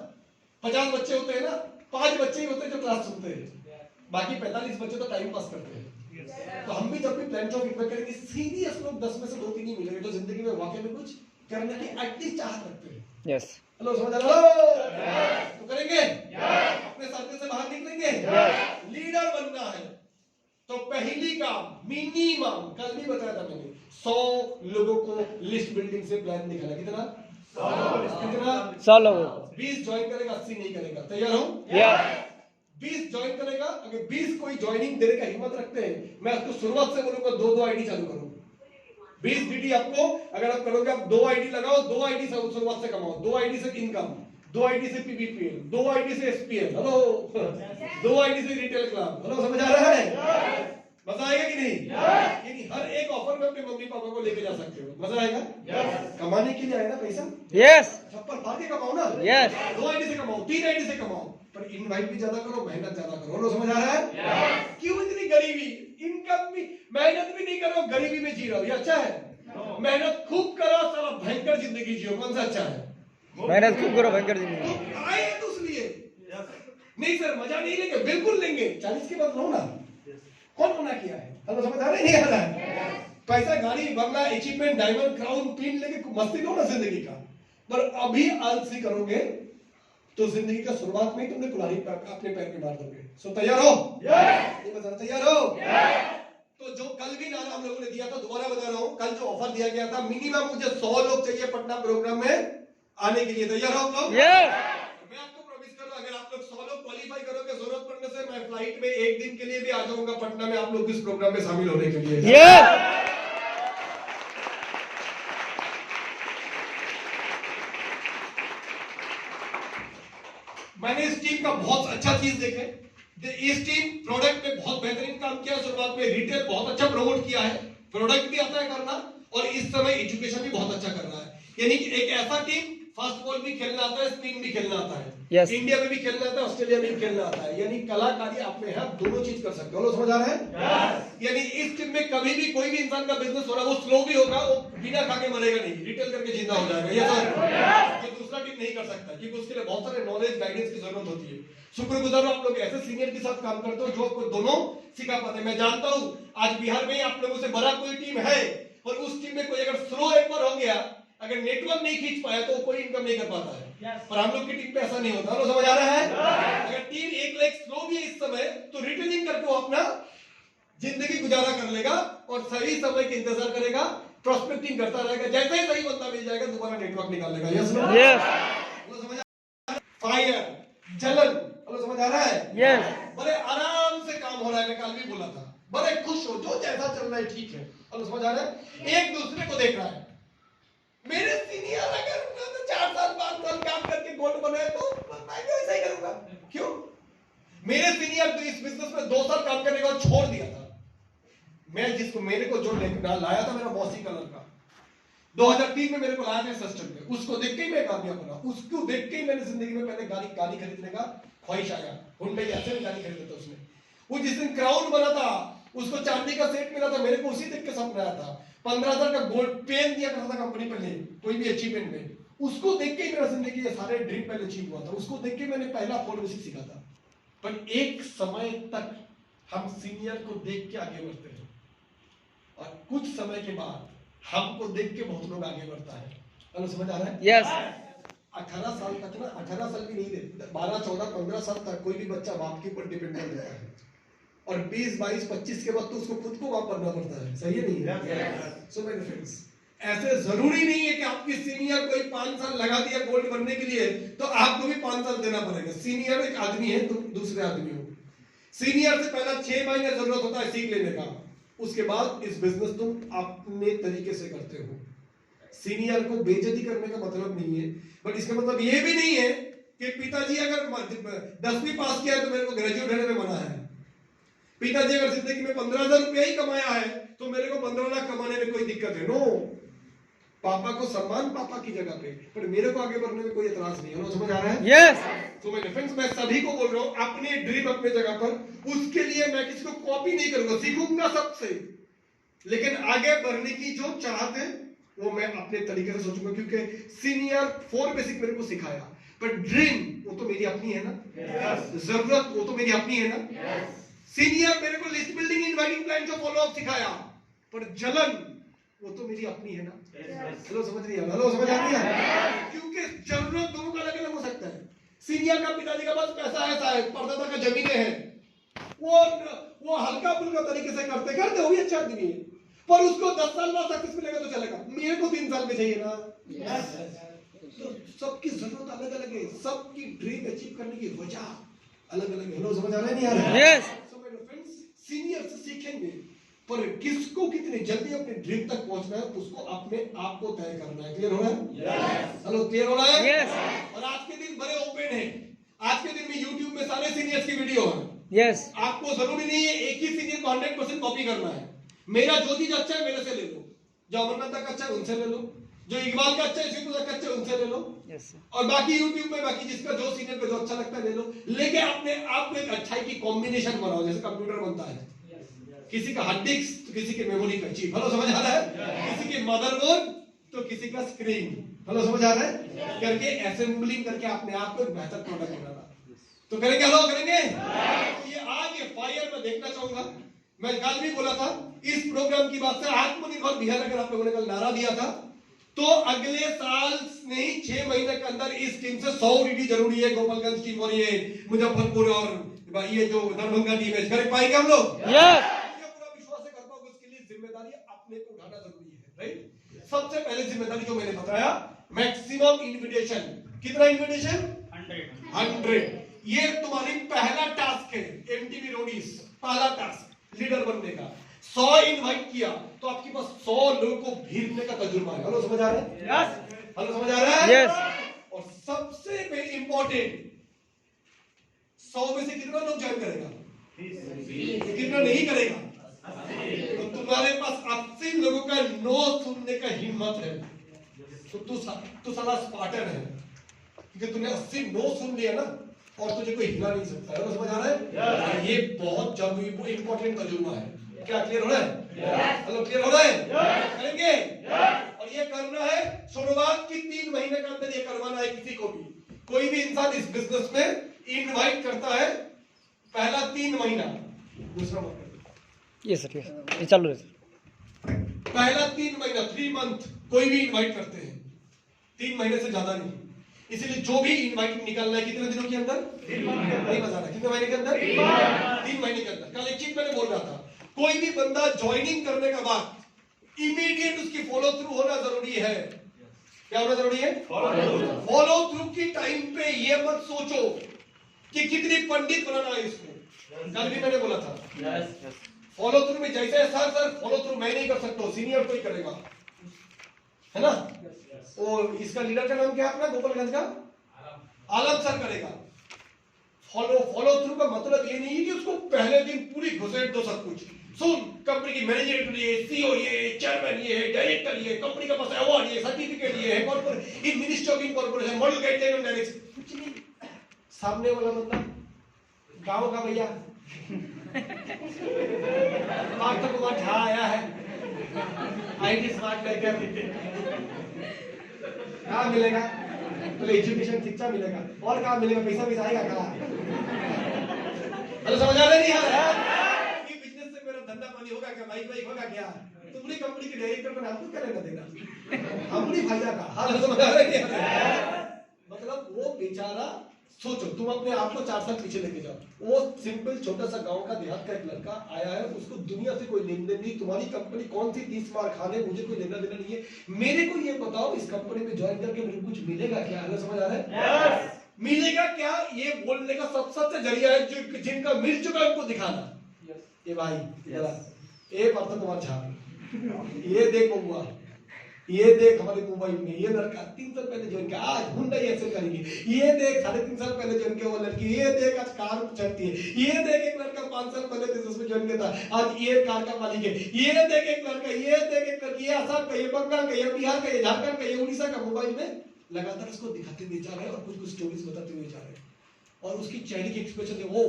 50 बच्चे होते हैं ना, 5 बच्चे ही होते हैं जो क्लास सुनते हैं, बाकी 45 बच्चे तो टाइम पास करते हैं। तो हम भी जब भी प्लान ऑफ इन्वेस्ट करेंगे, सीरियस लोग 10 में से 2-3 ही मिलेंगे जो जिंदगी में वाकई में कुछ करने की एटलीस्ट चाहत रखते हैं। यस। हेलो समझ आ रहा है? तो करेंगे? अपने सर्कल से बाहर निकलेंगे? लीडर बनना है तो पहली काम मिनिमम, कल भी बताया था मैंने, 100 लोगों को लिस्ट बिल्डिंग से प्लान दिखाना। कितना? 100 लोगों। 20 ज्वाइन करेगा, 80 नहीं करेगा। तैयार हो? 20 ज्वाइन करेगा। अगर 20 कोई ज्वाइनिंग देने का हिम्मत रखते हैं, मैं आपको शुरुआत से बोलूंगा 2-2 आईडी चालू करो। 20 डीडी आपको अगर आप करोगे, आप 2 आईडी लगाओ, 2 आईडी से शुरुआत से कमाओ, 2 आईडी से इनकम, 2 आईडी से पीबीपीएल, 2 आईडी से एसपीएल, हेलो 2 आईडी से रिटेल क्लब। हेलो समझ आ रहा है? मजा आएगा कि नहीं? यानी हर एक ऑफर में अपने मम्मी पापा को लेके जा सकते हो। मजा आएगा? कमाने के लिए आए ना पैसा? यस। छप्पर फाड़ के कमाओ ना। यस। 2 आईडी से कमाओ, 3 आईडी से कमाओ, पर इनवाइट भी ज्यादा करो, मेहनत ज्यादा करो। हेलो समझ आ रहा है? क्यों इतनी गरीबी? इनकम भी, मेहनत भी नहीं करो, गरीबी में जी रहे हो, ये अच्छा है? मेहनत खूब करो, सारा भयंकर जिंदगी जियो, कौन सा अच्छा है? मेहनत खूब करो, भयंकर जिंदगी। आए तो इसलिए नहीं सर मजा नहीं लेंगे, बिल्कुल लेंगे। 40 के बाद लो ना, कौन मना किया है? हेलो समझ आ रहा है? नहीं आ रहा है? पैसा, गाड़ी, बंगला, अचीवमेंट, डायमंड, क्राउन, पिन लेके मस्ती लो ना जिंदगी का, पर अभी आलसी करोगे तो जिंदगी का शुरुआत में ही तुमने कुल्हाड़ी अपने पैर पे मार दोगे। सो तैयार हो? ये बता रहा, तैयार हो? तो जो कल भी नारा हम लोगों ने दिया था, दोबारा बता रहा हूँ, कल जो ऑफर दिया गया था, मिनिमम मुझे 100 लोग चाहिए पटना प्रोग्राम में आने के लिए। तैयार हो आप लोग? मैं आपको प्रॉमिस कर रहा हूं, अगर आप लोग 100 लोग क्वालिफाई करोगे, जरूरत पड़ने से मैं फ्लाइट में एक दिन के लिए भी आ जाऊंगा पटना में आप लोग इस प्रोग्राम में शामिल होने के लिए। मैंने इस टीम का बहुत अच्छा चीज देखे। इस टीम प्रोडक्ट में बहुत बेहतरीन काम किया। शुरुआत में रिटेल बहुत अच्छा प्रमोट किया है, प्रोडक्ट भी आता है करना, और इस समय एजुकेशन भी बहुत अच्छा कर रहा है। यानी कि एक ऐसा टीम, फास्ट बॉल भी खेलना आता है, स्पिन भी खेलना आता है, इंडिया में भी खेलना आता है, ऑस्ट्रेलिया में भी खेलना आता है। यानी कलाकारी आप में है, दोनों चीज कर सकते हो। समझ आ रहा है? यानी इस टीम में कभी भी कोई भी इंसान का बिजनेस हो रहा है, वो स्लो भी होगा, वो बिना खा के मरेगा नहीं, रिटेल करके जिंदा हो जाएगा। ये सर जो दूसरा टीम नहीं कर सकता, क्योंकि उसके लिए बहुत सारे नॉलेज गाइडेंस की जरूरत होती है। शुक्रगुजार आप लोग ऐसे सीनियर के साथ काम करते हो जो आपको दोनों सिखा पाते हैं। मैं जानता हूं आज बिहार में आप लोगों से बड़ा कोई टीम है, और उस टीम में कोई अगर स्लो एक बार हो गया, अगर नेटवर्क नहीं खींच पाया, तो कोई इनकम नहीं कर पाता है। पर हम लोग की टीम पे ऐसा नहीं होता। लोग समझ आ रहा है? अगर टीम एक लेग स्लो भी है इस समय, तो रिटेलिंग करके वो अपना जिंदगी गुजारा कर लेगा और सही समय के इंतजार करेगा, प्रोस्पेक्टिंग करता रहेगा। जैसे ही सही बंदा मिल जाएगा, दोबारा नेटवर्क निकाल लेगा। यस समझ फायर, जलन, समझ आ रहा है? बड़े आराम से काम हो रहा है। मैं कल भी बोला था, बड़े खुश हो, जो जैसा चल रहा है ठीक है। समझ आ रहा है? एक दूसरे को देख रहा है। मेरे सीनियर अगर 4 साल 5 साल काम करके गोल्ड बनाए, तो मैं भी ऐसा ही करूंगा। क्यों? मेरे सीनियर तो इस बिजनेस में 2 साल काम करने के बाद छोड़ दिया था। मैं जिसको मेरे को जो लाया था, मेरा मौसी कलर का 2003 में मेरे को लाया था सिस्टम में, उसको देख के ही मैं कामयाब बना। उसको देख के ही मैंने जिंदगी में पहले गाड़ी खरीदने का ख्वाहिश आया। हुंडई ऐसे गाड़ी खरीदा था उसने। वो जिस दिन क्राउन बना था, उसको चांदी का सेट मिला था, मेरे को उसी देख के सपना आया था। 15,000 का गोल्ड पेन दिया करता था कंपनी पहले, कोई भी अचीवमेंट में, उसको देख के ही मेरा जिंदगी के सारे ड्रीम पहले अचीव हुआ था। उसको देख के मैंने पहला फोर बेसिक सीखा था। पर एक समय तक हम सीनियर को देख के आगे बढ़ते हैं, और कुछ समय के बाद हमको देख के बहुत लोग आगे बढ़ता है। हेलो, समझ आ रहा है? यस। 18 साल तक ना, 18 साल भी नहीं दे, 12 14 15 साल तक कोई भी बच्चा बाप के ऊपर डिपेंड कर देता है, और 20 22 25 के बाद तो उसको खुद को बाप बनना पड़ता है। सही है नहीं है? सो मेरे फ्रेंड्स, ऐसे जरूरी नहीं है कि आपकी सीनियर कोई 5 साल लगा दिया गोल्ड बनने के लिए तो आपको भी 5 साल देना पड़ेगा। सीनियर एक आदमी है, तुम दूसरे आदमी हो। सीनियर से पहला 6 महीने जरूरत होता है सीख लेने का, उसके बाद इस बिजनेस तुम अपने तरीके से करते हो। सीनियर को बेइज्जती करने का मतलब नहीं है, बट इसका मतलब ये भी नहीं है कि पिताजी अगर 10वीं पास किया है तो मेरे को ग्रेजुएट होने में मना है। पिताजी अगर जिंदगी में 15,000 रुपया ही कमाया है तो मेरे को 15 लाख कमाने में कोई दिक्कत है? नो। पापा को सम्मान पापा की जगह पे, पर मेरे को आगे बढ़ने में कोई एतराज नहीं है। समझ आ रहा है? यस। तो मेरे फ्रेंड्स, मैं सभी को बोल रहा हूँ, अपने ड्रीम अपने जगह पर, उसके लिए मैं किसी को कॉपी नहीं करूंगा, सीखूंगा सबसे, लेकिन आगे बढ़ने की जो चाहत है वो मैं अपने तरीके से सोचूंगा, क्योंकि सीनियर 4 बेसिक मेरे को सिखाया, पर ड्रीम वो तो मेरी अपनी है ना, जरूरत वो तो मेरी अपनी है ना। सीनियर मेरे को लिस्ट बिल्डिंग इनवाइटिंग प्लान जो फॉलो अप सिखाया, पर जलन वो तो मेरी अपनी है ना। हेलो, समझ रही है? हेलो, समझ आ रही है? क्योंकि जरूरत दोनों का अलग अलग हो सकता है। सीनियर का पिताजी का पास पैसा है, शायद परदादा का जमीनें हैं, वो हल्का फुल्का तरीके से करते करते वो भी अच्छा आदमी है, पर उसको 10 साल बाद सक्सेस मिलेगा तो चलेगा, मेरे को 3 साल में चाहिए ना। तो सबकी जरूरत अलग अलग है, सबकी ड्रीम अचीव करने की वजह अलग अलग है। हेलो, समझ आ रहा है? नहीं आ रहा है? सो मेरे फ्रेंड्स, सीनियर से सीखेंगे, पर किसको कितनी जल्दी अपने ड्रीम तक पहुंचना है उसको अपने आप को तय करना है। क्लियर हो रहा है? हेलो, क्लियर हो रहा है? और आज के दिन बड़े ओपन है। आज के दिन में यूट्यूब में सारे सीनियर्स की वीडियो है। आपको जरूरी नहीं है एक ही सीनियर को 100% कॉपी करना है। मेरा जो चीज अच्छा है मेरे से ले लो, जो अमरनाथ का अच्छा है उनसे ले लो, जो इकबाल का अच्छा है, शिवपुर का अच्छा है उनसे ले लो, और बाकी यूट्यूब में बाकी जिसका जो सीनियर को जो अच्छा लगता है ले लो, लेके अपने आप को एक अच्छाई की कॉम्बिनेशन बनाओ, जैसे कंप्यूटर बनता है, किसी का हार्ड डिस्क तो किसी के मेमोरी का चिप। हेलो, समझ आ रहा है? किसी के मदरबोर्ड तो किसी का स्क्रीन। हेलो, समझ आ रहा है? करके असेंबलिंग करके अपने आप को एक बेहतर प्रोडक्ट बनाना। तो करेंगे? हेलो, करेंगे? तो ये आज ये फायर मैं देखना चाहूंगा। मैं कल भी बोला था, इस प्रोग्राम की बात से आत्मनिर्भर बिहार, अगर आप लोगों ने कल नारा दिया था, तो अगले साल नहीं 6 महीने के अंदर इस टीम से 100 ईडी जरूरी है। गोपालगंज टीम और ये मुजफ्फरपुर और ये जो दरभंगा टीम है, कर पाएंगे हम लोग? यस। पूरा विश्वास है कर पाओगे। उसके लिए जिम्मेदारी अपने को उठाना जरूरी है, राइट? सबसे पहले जिम्मेदारी जो मैंने बताया, मैक्सिमम इन्विटेशन। कितना इन्विटेशन? 100। ये तुम्हारी पहला टास्क है एमटीवी रोडीज, पहला टास्क लीडर बनने का। 100 इनवाइट किया तो आपके पास 100 लोगों को भीड़ने का तजुर्बा है। हेलो, समझ आ रहा है? यस। हेलो, समझ आ रहा है? यस। और सबसे इंपॉर्टेंट, 100 में से कितना लोग ज्वाइन करेगा? कितना नहीं करेगा? तो तुम्हारे पास 80 लोगों का नो सुनने का हिम्मत है तो तू साला स्पार्टन है, क्योंकि तूने 80 नो सुन लिया ना, और तुझे कोई हिला नहीं सकता है। समझ आ रहा है? ये बहुत जरूरी इंपॉर्टेंट तजुर्बा है। क्या क्लियर हो रहा है? हेलो, क्लियर हो रहा है? करेंगे? और ये करना है शुरुआत की 3 महीने के अंदर, ये करवाना है किसी को भी। कोई भी इंसान इस बिजनेस में इनवाइट करता है पहला 3 महीना, दूसरा मत कर। ये सर, ये चालू है सर। पहला 3 महीना 3 मंथ कोई भी इनवाइट करते हैं, 3 महीने से ज्यादा नहीं। इसलिए जो भी इनवाइट निकालना है कितने दिनों के अंदर? 3 महीने। नहीं बताना कितने महीने के अंदर? 3 महीने के अंदर। कल एक चीज मैंने बोल रहा था, कोई भी बंदा ज्वाइनिंग करने के बाद इमीडिएट उसकी फॉलो थ्रू होना जरूरी है। क्या होना जरूरी है? फॉलो थ्रू की टाइम पे ये मत सोचो कि कितनी पंडित बनाना है इसको। कल भी मैंने बोला था फॉलो थ्रू में जैसे सर फॉलो थ्रू मैं नहीं कर सकता, सीनियर कोई करेगा, है ना? और इसका लीडर का नाम क्या है अपना गोपालगंज का? आलम सर करेगा। फॉलो थ्रू का मतलब ये नहीं है कि उसको पहले दिन पूरी घुसेट दो सब कुछ। सुन, कंपनी की मैनेजर ये, सीईओ ये, चेयरमैन ये, डायरेक्टर ये, कंपनी का पास अवार्ड ये, सर्टिफिकेट ये है, corporate in minister of incorporation, model guideline on direction, कुछ नहीं। सामने वाला बंदा गांव का भैया डॉक्टर कुमार झा आया है, आईटी स्मार्ट लेकर, कहाँ मिलेगा? तो एजुकेशन शिक्षा मिलेगा, और कहाँ मिलेगा? पैसा आएगा कहाँ? हेलो, समझ आ रहा नहीं है? कि बिजनेस से मेरा धंधा पानी होगा क्या? बाइक होगा क्या? तो पूरी कंपनी के डायरेक्टर को नाम क्या लेना देना? हम नहीं फायदा का। हाल समझ आ रहा है? मतलब वो बेचारा, सोचो तुम अपने आप को 4 साल पीछे लेके जाओ। वो सिंपल छोटा सा गांव का देहात का एक लड़का आया है, उसको दुनिया से कोई लेन देन नहीं। तुम्हारी कंपनी कौन सी 30 मार खाने, मुझे कोई लेना देना नहीं है। मेरे को ये बताओ, इस कंपनी में ज्वाइन करके मुझे कुछ मिलेगा क्या? समझ आ रहा है? yes! मिलेगा क्या? ये बोलने का सबसे जरिया है जो जिनका मिल चुका है उनको दिखाना। ये भाई ये पार्थ कुमार झा, ये देख बउआ, ये देख हमारे मुंबई में ये लड़का 3 साल पहले ज्वाइन किया, आज हुंडई ऐसे करेंगे। ये देख 3.5 साल पहले ज्वाइन किया वो लड़की, ये देख आज कार चलती है। ये देख एक लड़का 5 साल पहले बिजनेस में ज्वाइन किया था, आज ये कार का मालिक है। ये देख एक लड़का, ये देख एक लड़की, ये असम का, ये बंगाल का, ये बिहार का, ये झारखंड का, ये उड़ीसा का। मोबाइल में लगातार इसको दिखाते हुए जा रहे हैं और कुछ स्टोरीज बताते हुए जा रहे हैं, और उसकी चेहरे की एक्सप्रेशन है वो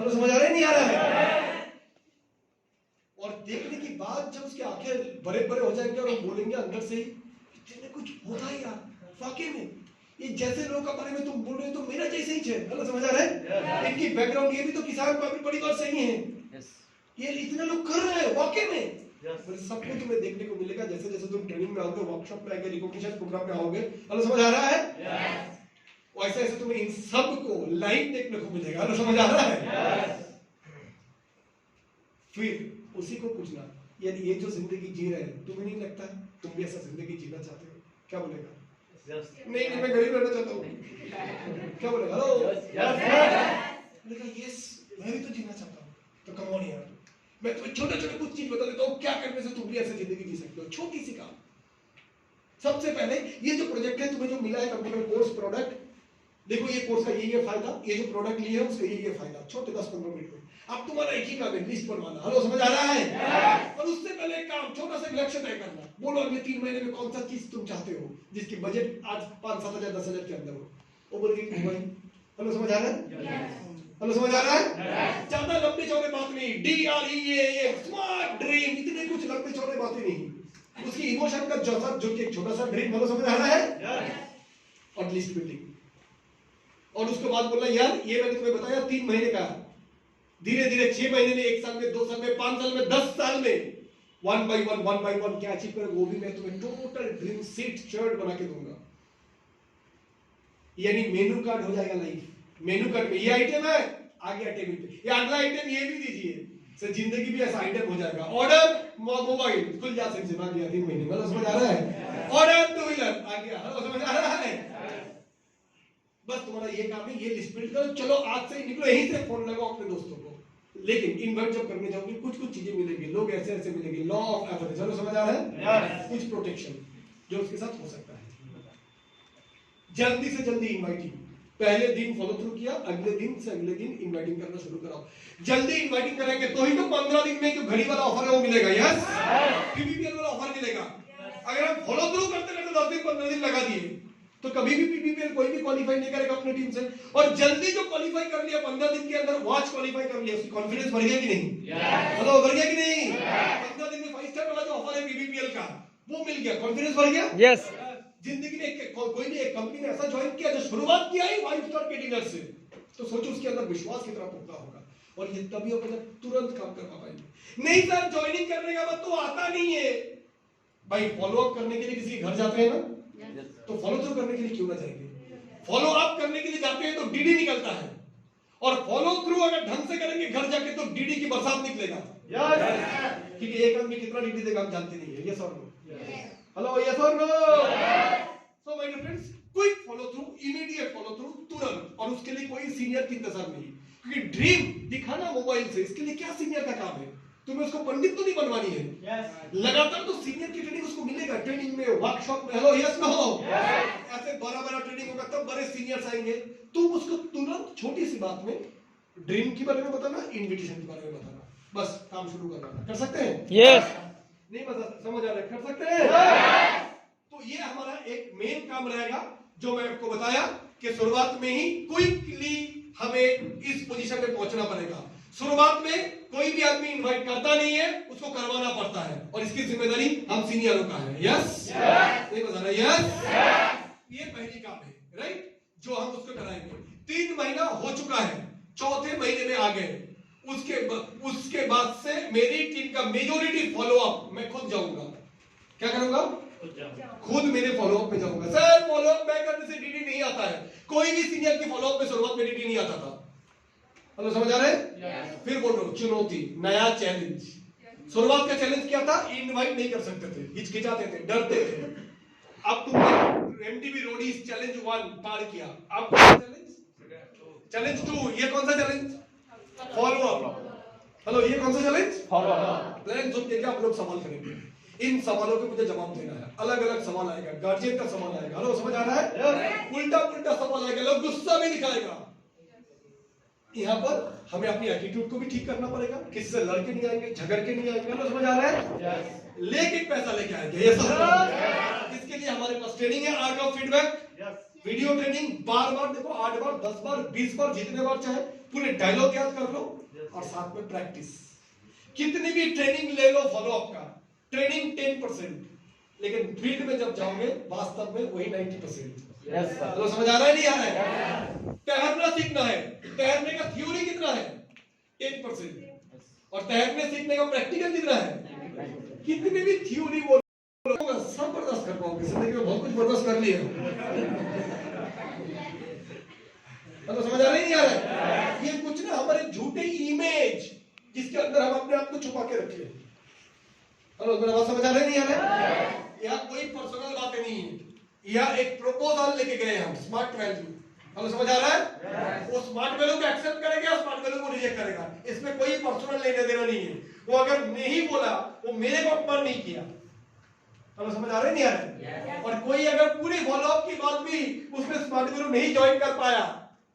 समझ आ रहा है? नहीं आ रहा है? और देखने की बाद जब उसकी आंखें बड़े बड़े हो जाएंगे और हम बोलेंगे अंदर से ही, इतने कुछ होता है यार वाकई में। ये जैसे लोगों का बारे में तुम बोल रहे हो तो मेरा जैसे ही है। हेलो, समझ आ रहा है? इनकी बैकग्राउंड, ये भी तो किसान परिवार से ही है। ये इतने लोग कर रहे हैं वाकई में। सब कुछ तुम्हें देखने को मिलेगा जैसे जैसे तुम ट्रेनिंग में आओगे, वर्कशॉप में आएंगे, रिकॉग्निशन प्रोग्राम में आओगे। हेलो, समझ आ रहा है? वैसे ऐसे तुम्हें इन सब को लाइव देखने को मिलेगा। हेलो, समझ आ रहा है? फिर उसी को पूछना, यानी ये जो जिंदगी जी रहे हैं, तुम्हें नहीं लगता है तुम भी ऐसा जिंदगी जीना चाहते हो? क्या बोलेगा? नहीं मैं गरीब रहना चाहता हूँ। क्या बोलेगा? यस, मैं भी तो जीना चाहता हूँ। तो कम ऑन यार, मैं तुम्हें छोटे छोटे कुछ चीज बता देता हूँ, क्या करने से तुम भी ऐसे जिंदगी जी सकते हो। छोटी सी काम। सबसे पहले ये जो प्रोजेक्ट है तुम्हें जो मिला है कंप्यूटर कोर्स प्रोडक्ट, देखो ये कोर्स का ये फायदा, ये जो प्रोडक्ट लिए है उसका ये फायदा, छोटे 10-15 मिनट में। अब तुम्हारा एक ही काम है, लिस्ट बनवाना। हेलो, समझ आ रहा है? और उससे पहले एक काम, छोटा सा लक्ष्य तय करना। बोलो अगले 3 महीने में कौन सा चीज तुम चाहते हो जिसकी बजट आज 5-7 हजार 10 हजार के अंदर हो। वो बोलेगी मोबाइल। हेलो, समझ आ रहा है? हेलो, समझ आ रहा है? ज्यादा लंबी चौड़े बात नहीं, DREAM स्मार्ट ड्रीम, इतने कुछ लंबे चौड़े बातें नहीं, उसकी इमोशन का जैसा जो एक छोटा सा ड्रीम। हेलो, समझ आ रहा है? और लिस्ट बिल्डिंग। और उसके बाद बोलना यार ये मैंने तुम्हें बताया 3 महीने का, धीरे धीरे 6 महीने में, 1 साल में, 2 साल में, 5 साल में, 10 साल में वन बाय वन क्या अचीव करोगे वो भी मैं तुम्हें टोटल ड्रीम सेट शर्ट बना के दूंगा। यानी मेनू कार्ड हो जाएगा लाइफ। मेनू कार्ड में ये आइटम है, आगे टेबल पे ये अगला आइटम ये भी दीजिए, सर जिंदगी भी ऐसा आइटम हो जाएगा। ऑर्डर मोबाइल खुल जा से आ गया 3 महीने मतलब समझ आ रहा है। ऑर्डर टू व्हीलर आ गया, समझ आ रहा है। बस तुम्हारा ये काम है, ये लिस्ट प्रिंट करो, चलो आज से निकलो, यहीं से फोन लगाओ अपने दोस्तों को। लेकिन इन्वाइट जब करने जाओगे कुछ चीजें मिलेंगी, लोग ऐसे ऐसे मिलेंगे, लॉ ऑफ एवरेज, चलो समझ आ रहा है। कुछ प्रोटेक्शन जो उसके साथ हो सकता है। जल्दी से जल्दी इन्वाइटिंग, पहले दिन फॉलो थ्रू किया, अगले दिन से अगले दिन इन्वाइटिंग करना शुरू कराओ। जल्दी इन्वाइटिंग करेंगे तो ही तो 15 दिन में जो घड़ी वाला ऑफर है वो मिलेगा। यस, पीपीपीएल वाला ऑफर मिलेगा। अगर हम फॉलो थ्रू करते करते 10 दिन 15 दिन लगा दिए तो कभी भी पीपीपीएल कोई भी क्वालिफाई नहीं करेगा अपनी टीम से। और जल्दी जो क्वालिफाई कर लिया 15 दिन के अंदर, वॉच क्वालिफाई कर लिया, उसकी कॉन्फिडेंस बढ़ गया कि नहीं? हेलो, बढ़ गया कि नहीं? 15 दिन में 5 स्टार वाला जो ऑफर है पीपीपीएल का वो मिल गया, कॉन्फिडेंस बढ़ गया। यस, जिंदगी में कोई भी एक कंपनी ने ऐसा ज्वाइन किया जो शुरुआत किया ही 5 स्टार के डिनर से, तो सोचो उसके अंदर विश्वास कितना पुख्ता होगा। और ये तभी होगा जब तुरंत काम कर पाएंगे। नहीं सर, ज्वाइनिंग करने का मतलब तो आता नहीं है भाई। फॉलो अप करने के लिए किसी के घर जाते हैं ना, तो फॉलो थ्रू करने के लिए क्यों ना जाएंगे? फॉलो अप करने के लिए जाते हैं तो डीडी निकलता है, और फॉलो थ्रू अगर ढंग से करेंगे घर जाके तो डीडी की बरसात निकलेगा। क्योंकि एक आदमी कितना डीडी देगा हम जानते नहीं है। यस और नो? हेलो, यस और no? So my dear friends, quick follow through, immediate follow through, तुरंत। और उसके लिए कोई सीनियर की इंतजार नहीं, क्योंकि ड्रीम दिखाना मोबाइल से, इसके लिए क्या सीनियर का काम है? तुम्हें उसको पंडित तो नहीं बनवानी है। लगातार तो सीनियर की ट्रेनिंग उसको मिलेगा, ट्रेनिंग में, वर्कशॉप में। Hello, yes no? ऐसे बड़ा ट्रेनिंग होगा तब बड़े सीनियर्स आएंगे। तुम उसको तुरंत छोटी सी बात में ड्रीम के बारे में बताना, इनविटेशन के बारे में बताना, बस काम शुरू करना। कर सकते हैं? यस। नहीं बता, समझ आ रहा है? कर सकते हैं? तो ये हमारा एक मेन काम रहेगा जो मैं आपको बताया कि शुरुआत में ही क्विकली हमें इस पोजीशन में पहुंचना पड़ेगा। शुरुआत में कोई भी आदमी इनवाइट करता नहीं है, उसको करवाना पड़ता है, और इसकी जिम्मेदारी हम सीनियरों का है। यस, नहीं बता रहा? यस, ये पहली काम है, राइट, जो हम उसको कराएंगे। 3 महीना हो चुका है, 4थे महीने में आ गए। उसके बाद से मेरी टीम का मेजॉरिटी फॉलो अप मैं खुद जाऊंगा। क्या करूंगा? खुद मेरे फॉलो अप में जाऊंगा। सर, फॉलो अप मैं करने से डीडी नहीं आता है। कोई भी सीनियर की फॉलो अप में शुरुआत में डीडी नहीं आता था। हेलो, समझ आ रहे हैं? फिर बोल रहा हूं, चुनौती, नया चैलेंज। शुरुआत का चैलेंज क्या था? इनवाइट नहीं कर सकते थे, हिचकिचाते थे, डरते थे। अब तुमने एमटीबी रोडीज चैलेंज 1 पार किया, अब चैलेंज 2। ये कौन सा चैलेंज? Follow up. हेलो, ये कौन सा चैलेंज? Follow up. प्लान सुन के आप लोग सवाल करेंगे, इन सवालों के मुझे जवाब देना है। अलग अलग सवाल आएगा, गार्जियन का सवाल आएगा। हेलो, समझ आ रहा है? उल्टा पुल्टा सवाल आएगा, लोग गुस्सा भी दिखाएगा। यहाँ पर हमें अपनी एटीट्यूड को भी ठीक करना पड़ेगा, किसी से लड़के नहीं आएंगे, झगड़ के नहीं आएंगे। हेलो, समझ आ रहा है? लेकिन पैसा लेके आएंगे। ये सब इसके लिए हमारे पास ट्रेनिंग है, art of feedback, video training. बार बार देखो, 8 बार, 10 बार, 20 बार, जितने बार चाहे पूरे डायलॉग याद कर लो, और साथ में प्रैक्टिस। कितनी भी ट्रेनिंग ले लो फॉलो अप का, ट्रेनिंग 10%, लेकिन फील्ड में जब जाओगे वास्तव में वही 90%। तो समझ आ रहा है? नहीं आ रहा है? तैरना सीखना है, तैरने का थ्योरी कितना है? 10%, और तैरने सीखने का प्रैक्टिकल कितना है? कितनी भी थ्योरी वो सब बर्दाश्त कर पाओगे। जिंदगी में बहुत कुछ बर्दाश्त कर लिया। तो समझ आ रहा है? नहीं आ रहा है? ये कुछ ना हमारे झूठे इमेज जिसके अंदर हम अपने आप को छुपा के रखे। हेलो, मेरा बात समझ आ रहा है? नहीं आ रहा है? यहाँ कोई पर्सनल बातें नहीं है, यहाँ एक प्रपोजल लेके गए हम, स्मार्ट वैल्यू। हेलो, समझ आ रहा है? वो स्मार्ट वैल्यू को एक्सेप्ट करेगा, स्मार्ट वैल्यू को रिजेक्ट करेगा। इसमें कोई पर्सनल लेना देना नहीं है। वो अगर नहीं बोला, वो मेरे को अपमान नहीं किया। हेलो, समझ आ रहा है? नहीं आ रहा है? और कोई अगर पूरी फॉलो अप की बात भी उसमें स्मार्ट वैल्यू नहीं ज्वाइन कर पाया,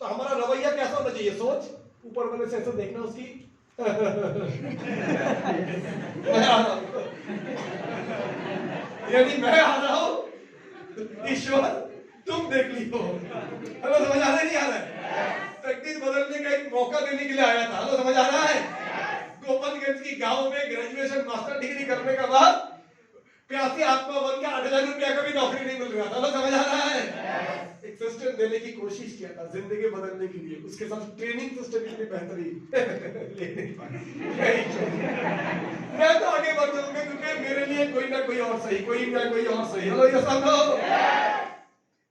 तो हमारा रवैया कैसा होना चाहिए? सोच, ऊपर वाले से ऐसा देखना उसकी यानी मैं आ रहा हूं, ईश्वर तुम देख लियो। हेलो, समझ आ रहा है? नहीं आ रहा है? प्रैक्टिस बदलने का एक मौका देने के लिए आया था। हेलो, समझ आ रहा है? गोपालगंज की गांव में ग्रेजुएशन मास्टर डिग्री करने के बाद प्यासा दासी आत्मा बन के 8,000 रुपया का भी नौकरी नहीं मिल रहा था ना, समझ आ रहा है? एक सिस्टम देने की कोशिश किया था जिंदगी बदलने के लिए, उसके साथ ट्रेनिंग सिस्टम इतनी बेहतरीन ले नहीं पाया। मैं तो आगे बढ़ जाऊंगा क्योंकि मेरे लिए कोई ना कोई और सही, कोई ना कोई और सही। हेलो ये सब लोग,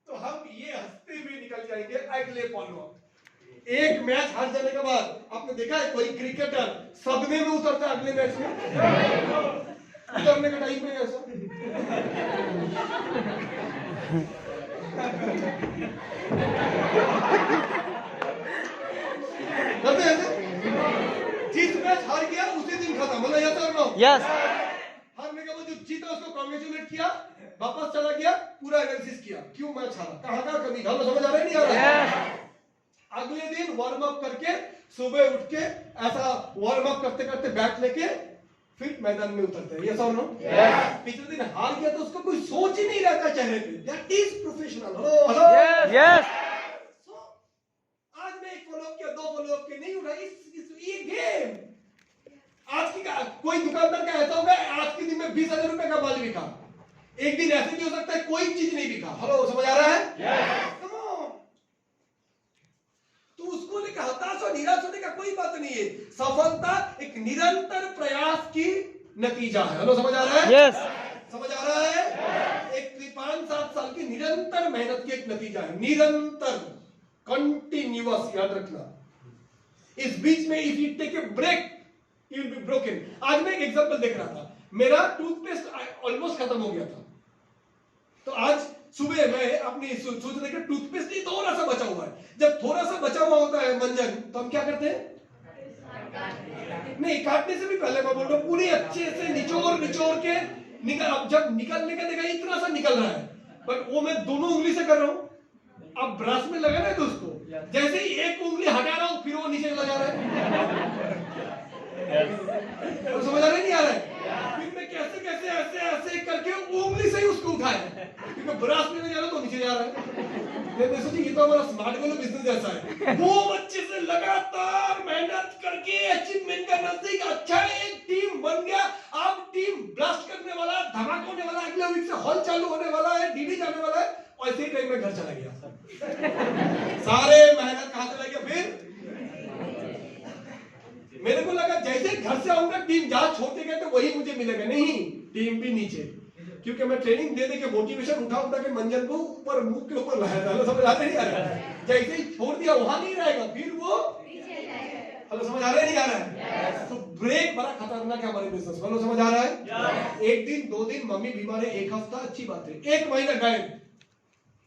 तो हम ये हंसते हुए निकल जाएंगे अगले फॉलो। एक मैच हार जाने के बाद आपने देखा है कोई क्रिकेटर सदमे में उतरता है अगले मैच में? उतरने का टाइम है ऐसा। करते ऐसे? जिस मैच हार गया उसी दिन खत्म, बोला यस और नो? यस। हारने के बाद जो जीता उसको कांग्रेचुलेट किया, वापस चला गया, पूरा एनालिसिस किया क्यों मैच हारा, कहाँ कमी था, समझ आ रहा है नहीं आ रहा? अगले दिन वार्म अप करके सुबह उठ के ऐसा वार्म अप करते करते बैट लेके फिर मैदान में उतरते हैं, यस और नो? पिछले दिन हार गया तो उसका कोई सोच ही नहीं रहता चेहरे पे, that is professional. Hello hello yes. आज मैं एक फॉलो किया, 2 फॉलो के नहीं उठा, ये गेम। आज की कोई दुकानदार का ऐसा होगा आज के दिन में 20,000 रुपए का माल बिका, एक दिन ऐसे भी हो सकता है कोई चीज नहीं बिका। हेलो समझ आ रहा है? तो उसको लेकर हताश और निराश होने का कोई बात नहीं है। सफलता एक निरंतर प्रयास की नतीजा है। हेलो समझ आ रहा है? यस। समझ आ रहा है? एक 5-7 साल की निरंतर मेहनत की एक नतीजा है, निरंतर, कंटिन्यूअस, याद रखना। इस बीच में if you take a break you will be broken. आज मैं एक एग्जांपल देख रहा था, मेरा टूथपेस्ट ऑलमोस्ट खत्म हो गया था, तो आज सुबह मैं अपनी सोच रही टूथपेस्ट ही थोड़ा सा बचा हुआ है। जब थोड़ा सा बचा हुआ होता है मंजन, तो हम क्या करते हैं? नहीं, काटने से भी पहले मैं बोल रहा हूँ पूरी अच्छे से निचोड़ के निकल। अब जब निकलने का देखा इतना सा निकल रहा है, बट वो मैं दोनों उंगली से कर रहा हूँ। अब ब्रश में लगा ना दोस्तों, जैसे ही एक उंगली हटा रहा हूँ फिर वो नीचे चला जा रहा है। तो समझ आ रहा नहीं आ रहा है? फिर मैं कैसे कैसे ऐसे ऐसे करके उंगली से ही उसको उठाया, क्योंकि ब्रश में जा रहा तो नीचे जा रहा है। मैं सोची ये तो हमारा स्मार्ट वाला बिजनेस जैसा है। वो बच्चे से लगातार मेहनत करके अचीवमेंट का नजदीक अच्छा एक टीम बन गया। अब टीम ब्लास्ट करने वाला, धमाका होने वाला, अगले वीक से हॉल चालू होने वाला है, डीडी जाने वाला है, और इसी टाइम में घर चला गया। सारे मेहनत कहां चला गया? फिर मेरे को लगा जैसे घर से आऊंगा टीम जहां छोड़ते गए तो वही मुझे मिलेगा, नहीं, टीम भी नीचे, क्योंकि मैं ट्रेनिंग देने के मोटिवेशन उठा के मंजन को ऊपर मुंह के ऊपर लाया था। समझ आते नहीं आ रहा? जैसे ही छोड़ दिया वहां नहीं रहेगा, फिर वो हेलो समझ आ रहा है नहीं आ रहा है? तो ब्रेक बड़ा खतरनाक है हमारे बिजनेस। हेलो समझ आ रहा है? एक दिन 2 दिन मम्मी बीमार है, एक हफ्ता अच्छी बात है, 1 महीना गए।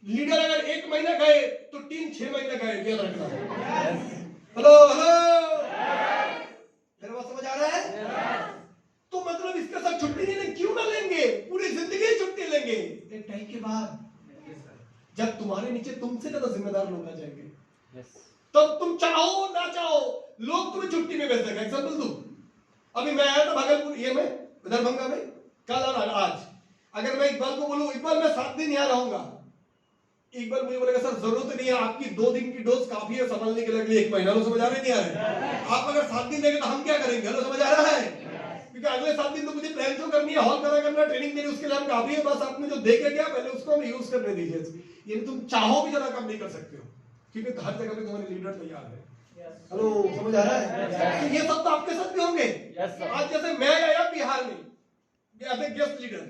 लीडर अगर 1 महीना गए तो टीम 6 महीना गए, याद रखना। हेलो हेलो, मेरे बात समझ आ रहा है? तो मतलब इसके साथ छुट्टी नहीं, क्यों ना लेंगे, पूरी जिंदगी छुट्टी लेंगे। एक टाइम के बाद जब तुम्हारे नीचे तुमसे ज्यादा जिम्मेदार लोग आ जाएंगे, तब तुम चाहो ना चाहो लोग तुम्हें छुट्टी में भेज देंगे। एग्जांपल दूं, अभी मैं आया था भागलपुर, ये मैं दरभंगा में, कल और आज अगर मैं इकबाल को बोलूं इकबाल मैं 7 दिन यहाँ रहूंगा, इकबाल मुझे बोलेगा सर जरूरत नहीं है, आपकी 2 दिन की डोज काफी है संभालने के लिए 1 महीना। समझ आ रहा है नहीं आ रहा है? आप अगर 7 दिन देंगे तो हम क्या करेंगे? हेलो समझ आ रहा है? क्योंकि अगले 7 दिन तो मुझे प्लान शो करनी है, हॉल खड़ा करना, ट्रेनिंग देनी, उसके लिए हम काफी है। बस आपने जो देके गया पहले उसको हम यूज करने दीजिए। ये तुम चाहो भी ज्यादा काम नहीं कर सकते हो, क्योंकि हर जगह पे तुम्हारे लीडर तैयार है। हेलो समझ आ रहा है? तो ये सब तो आपके साथ भी होंगे। आज जैसे मैं आया बिहार में एज ए गेस्ट लीडर,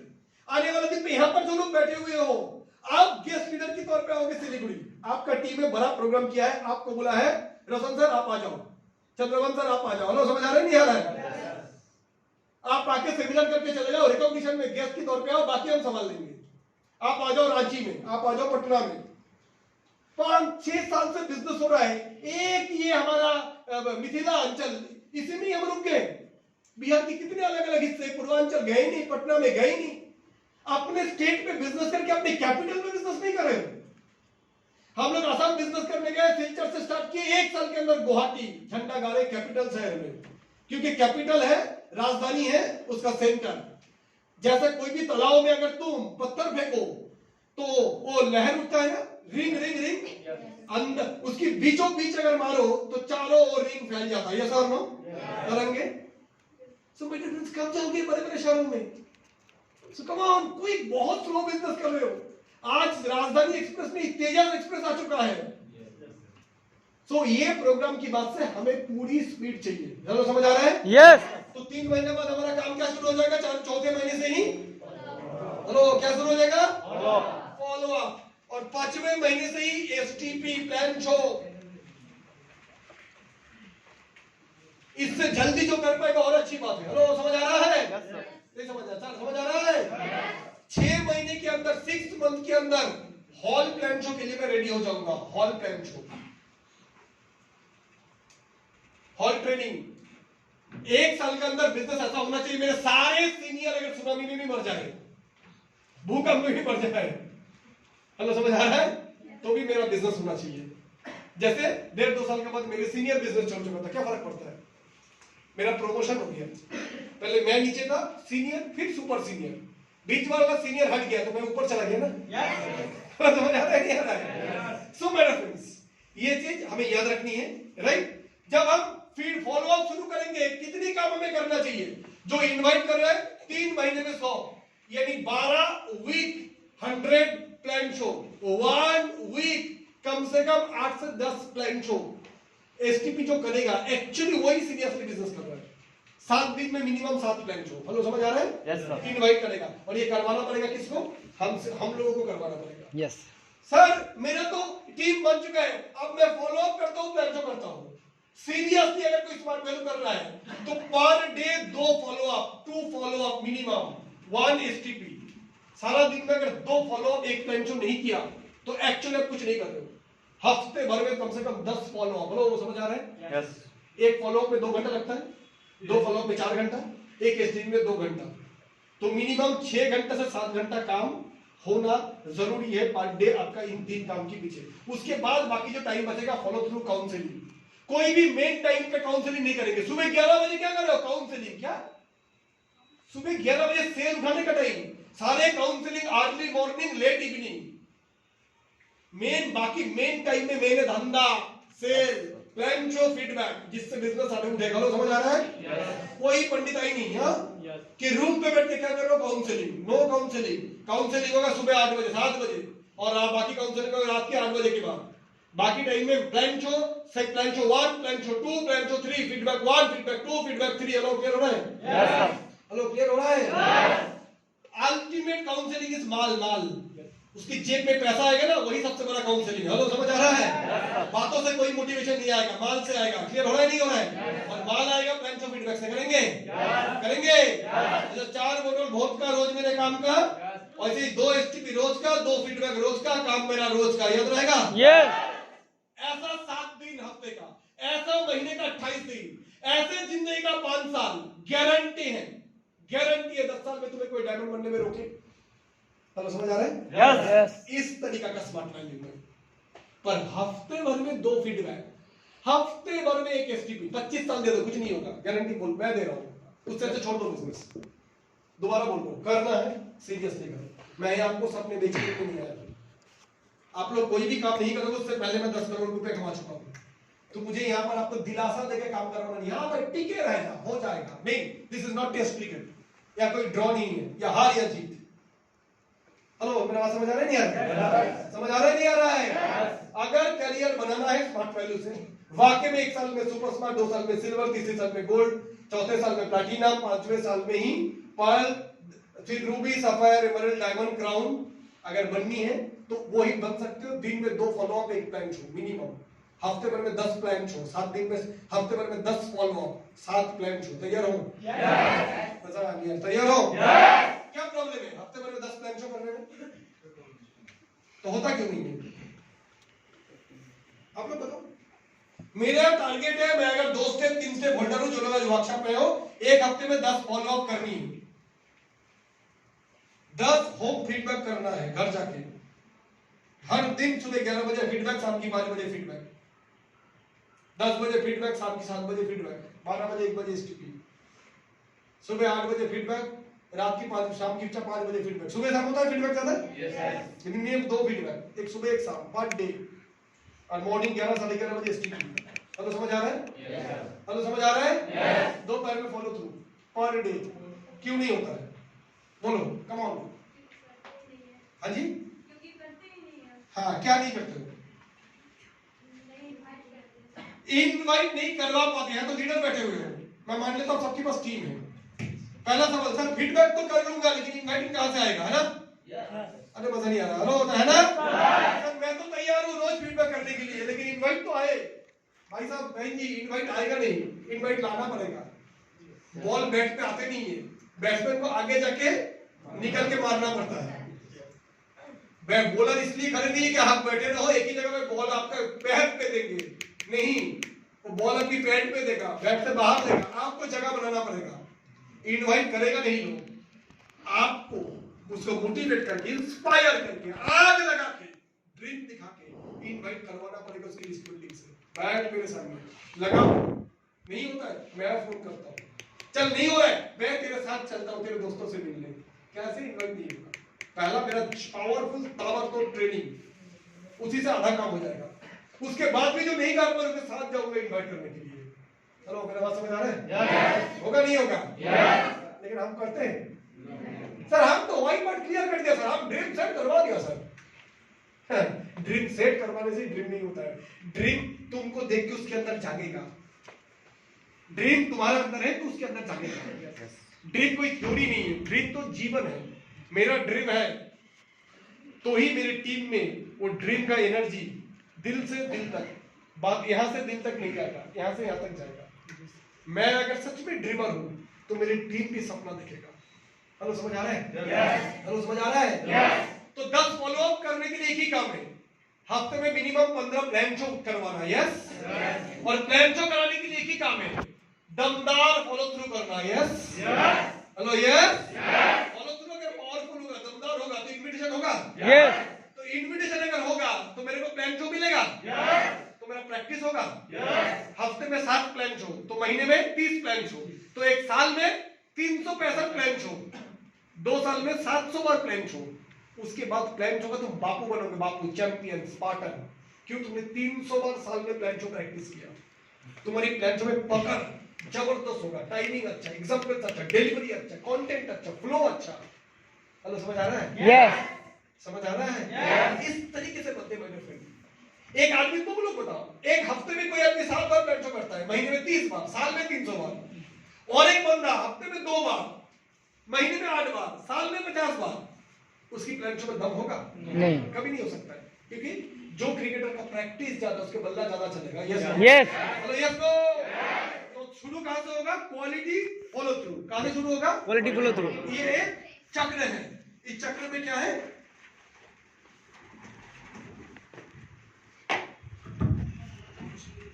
आने वाले दिन पे यहाँ पर जो लोग बैठे हुए हो, आप गेस्ट लीडर के तौर पे आओगे सिलीगुड़ी। आपका टीम में बड़ा प्रोग्राम किया है, आपको बोला है रोशन सर आप आ जाओ, चंद्रवन सर आप आ जाओ। हेलो समझ आ रहा है नहीं आ रहा है? आप आके सेमिनार करके चले जाओ, रिकॉग्निशन में गेस्ट के तौर पे आओ, बाकी हम संभाल लेंगे। आप आ जाओ रांची में, आप आ जाओ पटना में। 5-6 साल से बिजनेस हो रहा है, एक ये हमारा मिथिला अंचल, इसी में हम रुक गए। बिहार के कितने अलग अलग हिस्से, पूर्वांचल गए नहीं, पटना में गए नहीं। अपने स्टेट में बिजनेस करके अपने कैपिटल में बिजनेस नहीं कर रहे। हम लोग आसाम बिजनेस करने गए, सिलचर से स्टार्ट किए, 1 साल के अंदर गुवाहाटी झंडा गाड़े कैपिटल शहर में, क्योंकि कैपिटल है, राजधानी है, उसका सेंटर। जैसे कोई भी तालाब में अगर तुम पत्थर फेंको तो वो लहर उठता है ना, रिंग रिंग रिंग, अंदर उसकी बीचों बीच अगर मारो तो चारों ओर रिंग फैल जाता है। यस और नो? करेंगे? सो बेटे कब जाओगे बड़े बड़े शहरों में? सो कम ऑन, कोई बहुत स्लो बिजनेस कर रहे हो। आज राजधानी एक्सप्रेस में तेजस एक्सप्रेस आ चुका है। सो ये प्रोग्राम की बात से हमें पूरी स्पीड चाहिए। हेलो, समझ आ रहा है? यस। तो 3 महीने बाद हमारा काम क्या शुरू हो जाएगा? चौथे महीने से ही हेलो क्या शुरू हो जाएगा? Follow up. और 5वें महीने से ही एसटीपी प्लान शो। इससे जल्दी जो कर पाएगा और अच्छी बात है। हेलो, समझ आ रहा है? नहीं समझ आ रहा? समझ आ रहा है? 6 महीने के अंदर, 6 मंथ के अंदर हॉल प्लान शो के लिए मैं रेडी हो जाऊंगा। Hall plan show, hall training. 1 साल के अंदर बिजनेस ऐसा होना चाहिए मेरे सारे सीनियर अगर सुनामी में भी मर जाए, भूकंप में भी मर जाए, हेलो समझ आ रहा है, तो भी मेरा बिजनेस होना चाहिए। जैसे 1.5-2 साल के बाद मेरे सीनियर बिजनेस छोड़ चुका था, क्या फर्क पड़ता है? मेरा प्रमोशन हो गया। पहले मैं नीचे था, सीनियर, फिर सुपर सीनियर, बीच वाला सीनियर हट गया तो मैं ऊपर चला गया ना। समझ आ रहा है? नहीं आ रहा है? सो मेरा फ्रेंड्स, ये चीज हमें याद रखनी है, राइट? जब हम फीड फॉलो अप शुरू करेंगे, कितनी काम हमें करना चाहिए? जो इनवाइट कर रहे हैं 3 महीने में 100, यानी 12 वीक 100 प्लान शो, 1 वीक कम से कम 8 से 10 प्लान शो। एसटीपी जो करेगा एक्चुअली वही सीरियसली बिजनेस कर रहा है। 7 दिन में मिनिमम 7 प्लान शो। हेलो, समझ आ रहा है? Yes sir. इनवाइट करेगा और ये करवाना पड़ेगा किसको? हम लोगों को करवाना पड़ेगा। यस सर मेरा तो टीम बन चुका है, अब मैं फॉलो अप करता हूं, प्लान शो करता हूं। सीरियसली अगर कोई स्मार्ट वैल्यू कर रहा है तो per day 2 follow up, 2 follow up minimum, 1 STP. सारा दिन में अगर 2 फॉलो अप, 1 प्लान शो नहीं किया तो एक्चुअली आप कुछ नहीं कर रहे हो। हफ्ते भर में कम से कम 10 फॉलो अप। हेलो, समझ आ रहा है? यस। एक फॉलो अप में 2 घंटा लगता है, 2 फॉलो अप में 4 घंटा, एक एसटीपी में 2 घंटा, तो मिनिमम 6 घंटे से 7 घंटा काम होना जरूरी है पर डे आपका इन 3 काम के पीछे। उसके बाद बाकी जो टाइम बचेगा फॉलो थ्रू काउंसलिंग। कोई भी मेन टाइम पे काउंसलिंग नहीं करेंगे। सुबह 11 बजे क्या कर रहे हो? काउंसलिंग। क्या सुबह 11 बजे सेल उठाने का टाइम? सारे counselling early morning, late evening. बाकी मेन टाइम में मेरे धंधा, सेल, प्लान शो, फीडबैक, जिससे बिजनेस आगे उठेगा। लो, समझ आ रहा है? कोई पंडिताई नहीं है कि रूम पे बैठ के क्या कर रहे हो? काउंसलिंग। No counselling. काउंसलिंग होगा सुबह 8 बजे, 7 बजे, और आप बाकी काउंसलिंग होगा रात के 8 बजे के बाद। बाकी टाइम में plan show, plan show 1, plan show 2, plan show 3, feedback 1, feedback 2, feedback 3। Hello, clear हो रहा है? हेलो, क्लियर हो रहा है? अल्टीमेट काउंसलिंग इज माल। उसकी जेब में पैसा आएगा ना, वही सबसे बड़ा काउंसलिंग है। हेलो, समझ आ रहा है? बातों से कोई मोटिवेशन नहीं आएगा, माल से आएगा। क्लियर हो रहा है? नहीं हो रहा है? और माल आएगा प्लान शो फीडबैक से। करेंगे? जैसे 4 बोतल वोट का रोज मेरे काम का, वैसे ही 2 एसटीपी रोज का, 2 फीडबैक रोज का, काम मेरा रोज का। याद रहेगा? यस। ऐसा 7 दिन हफ्ते का, ऐसा महीने का 28 दिन, ऐसे जिंदगी का 5 साल। गारंटी है, गारंटी है 10 साल में तुम्हें कोई डायमंड बनने में रोके। हेलो, समझ आ रहा है? यस। इस तरीका का स्मार्ट वैल्यू में, पर हफ्ते भर में 2 फीडबैक, हफ्ते भर में 1 एसटीपी, 25 साल दे दो, कुछ नहीं होगा। गारंटी बोल मैं दे रहा हूं। उससे अच्छा छोड़ दो बिजनेस। दोबारा बोल रहा हूं, करना है सीरियसली करो। मैं आपको सपने बेचने को नहीं आया। आप लोग कोई भी काम नहीं करोगे उससे पहले मैं 10 करोड़ रुपए कमा चुका हूं। तो मुझे यहाँ पर आपको दिलासा देकर काम करवाना नहीं। यहाँ पर टिके रहेगा, हो जाएगा। नहीं, this is not test cricket या कोई ड्रॉ नहीं है या हार या जीत। हेलो, मेरा बात समझ आ रहा है? नहीं आ रहा है? समझ आ रहा है? नहीं आ रहा है? अगर करियर बनाना है स्मार्ट वैल्यू से, वाकई में 1 साल में सुपर स्मार्ट, 2 साल में सिल्वर, तीसरे साल में गोल्ड, चौथे साल में प्लैटिनम, 5वें साल में ही पर्ल, फिर Ruby, sapphire, emerald, diamond, crown अगर बननी है तो वो ही बन सकते हो। दिन में 2 follow up, 1 plan show minimum. हफ्ते भर में 10 प्लान शो, 7 दिन में हफ्ते भर में 10 फॉलो अप, 7 प्लान शो। तैयार हो? तैयार हो? क्या प्रॉब्लम है? हफ्ते भर में 10 प्लान शो करने में तो होता क्यों नहीं है? आप लोग बताओ। मेरा टारगेट है, मैं अगर 2 स्टेप 3 स्टेप होल्डर हूं, जो लोग वर्कशॉप में हो, 1 हफ्ते में 10 फॉलो अप करनी है, 10 होम फीडबैक करना है घर जाके। हर दिन सुबह 11 बजे फीडबैक, शाम की 5 बजे फीडबैक, 10 बजे फीडबैक, शाम की 7 बजे फीडबैक, 12 बजे 1 बजे एसटीपी, सुबह 8 बजे फीडबैक, रात की 5, शाम की 5 बजे फीडबैक। सुबह शाम होता है फीडबैक ज्यादा? यस। मिनिमम 2 फीडबैक, एक सुबह एक शाम, पर डे, और मॉर्निंग 11 साढ़े 11 बजे एसटीपी। हेलो, समझ आ रहा है? हेलो, समझ आ रहा है? दोपहर में फॉलो थ्रू पर डे। क्यों नहीं होता है? बोलो कम ऑन। हाँ जी, हाँ क्या नहीं करते हो? इनवाइट नहीं करवा पाते हैं तो लीडर बैठे हुए हो। मैं मान लेता हूँ सबके पास टीम है। पहला सवाल, सर फीडबैक तो कर लूंगा लेकिन इनवाइटिंग कहां से आएगा, है ना? अरे मजा नहीं आ रहा, हेलो है ना? सर मैं तो तैयार हूँ रोज फीडबैक करने के लिए, लेकिन इनवाइट तो आए। भाई साहब बहन जी, इनवाइट आएगा नहीं, इनवाइट लाना पड़ेगा। बॉल बैट पे आते नहीं है, बैट्समैन को आगे जाके निकल के मारना पड़ता है। बॉलर इसलिए खड़े नहीं है कि आप बैठे रहो एक ही जगह पे, बॉल आपका पैर पे देंगे नहीं, वो बॉल अपनी पैड पे देगा, बैट से बाहर देगा, आपको जगह बनाना पड़ेगा। इनवाइट करेगा नहीं लोग, आपको उसको मोटिवेट करके, इंस्पायर करके, आग लगा के, ड्रीम दिखा के इनवाइट करवाना पड़ेगा उसकी इस बिल्डिंग से। बैठ मेरे सामने लगा, नहीं होता है मैं फोन करता हूँ, चल नहीं हो रहा है मैं तेरे साथ चलता हूँ तेरे दोस्तों से मिलने। कैसे इनवाइट नहीं होगा? पहला मेरा पावरफुल ताबड़तोड़ ट्रेनिंग, उसी से आधा काम हो जाएगा। उसके बाद भी जो नहीं कर पाए उसके साथ जाऊंगा इनवाइट करने के लिए। चलो मेरा बात समझ आ रहा है? होगा नहीं होगा? लेकिन हम करते हैं सर, हम तो वही बात क्लियर कर दिया सर, हम ड्रीम सेट करवा दिया सर। ड्रीम सेट करवाने से ड्रीम नहीं होता है, ड्रीम तुमको देख के उसके अंदर जागेगा। ड्रीम तुम्हारे अंदर है तो उसके अंदर जागेगा। ड्रीम कोई थ्योरी नहीं है, ड्रीम तो जीवन है। मेरा ड्रीम है तो ही मेरी टीम में वो ड्रीम का एनर्जी दिल से दिल तक, बात यहां से दिल तक नहीं जाएगा, यहां से यहां तक जाएगा। मैं अगर सच में ड्रीमर हूं तो मेरी टीम भी सपना देखेगा। हेलो समझ आ रहा है? हेलो समझ आ रहा है? तो 10 फॉलोअप करने के लिए एक ही काम है, हफ्ते में मिनिमम 15 प्लान शो करवाना। यस, और प्लान शो कराने के लिए एक ही काम है, दमदार फॉलो थ्रू करना। Yes, hello yes, follow through अगर पावरफुल होगा, दमदार होगा तो इनविटेशन होगा। यस, तो इनविटेशन अगर होगा तो मेरे को प्लान शो मिलेगा। तो मेरा प्रैक्टिस होगा। हफ्ते में 7 प्लान शो, तो महीने में 30 प्लान शो, तो एक साल में 365 प्लान शो, 2 साल में 700 बार प्लान शो। उसके बाद प्लान शो का तुम बापू बनोगे, बापू, चैंपियन, स्पार्टन। क्यों? तुमने 300 बार साल में प्लान शो प्रैक्टिस किया। तुम्हारी प्लान शो में पकड़ जबरदस्त होगा, टाइमिंग अच्छा, एग्जाम्पल अच्छा, डिलीवरी अच्छा, कंटेंट अच्छा, फ्लो अच्छा। हेलो समझ आ रहा है? यस, समझ आ रहा है? इस तरीके से बनते मेरे फ्रेंड। एक आदमी को लोग बताओ, एक हफ्ते में कोई आदमी 7 बार प्लान शो करता है, महीने में 30 बार, साल में 300 बार। और एक बंदा हफ्ते में 2 बार, महीने में 8 बार, साल में 50 बार। उसकी प्लान शो में दम होगा? नहीं, कभी नहीं हो सकता है, क्योंकि जो क्रिकेटर का प्रैक्टिस ज्यादा उसके बल्ला ज्यादा चलेगा। Yes yes, hello yes no. तो शुरू कहां से होगा? Quality follow through. कहां से शुरू होगा? Quality follow through. ये एक चक्र है, इस चक्र में क्या है?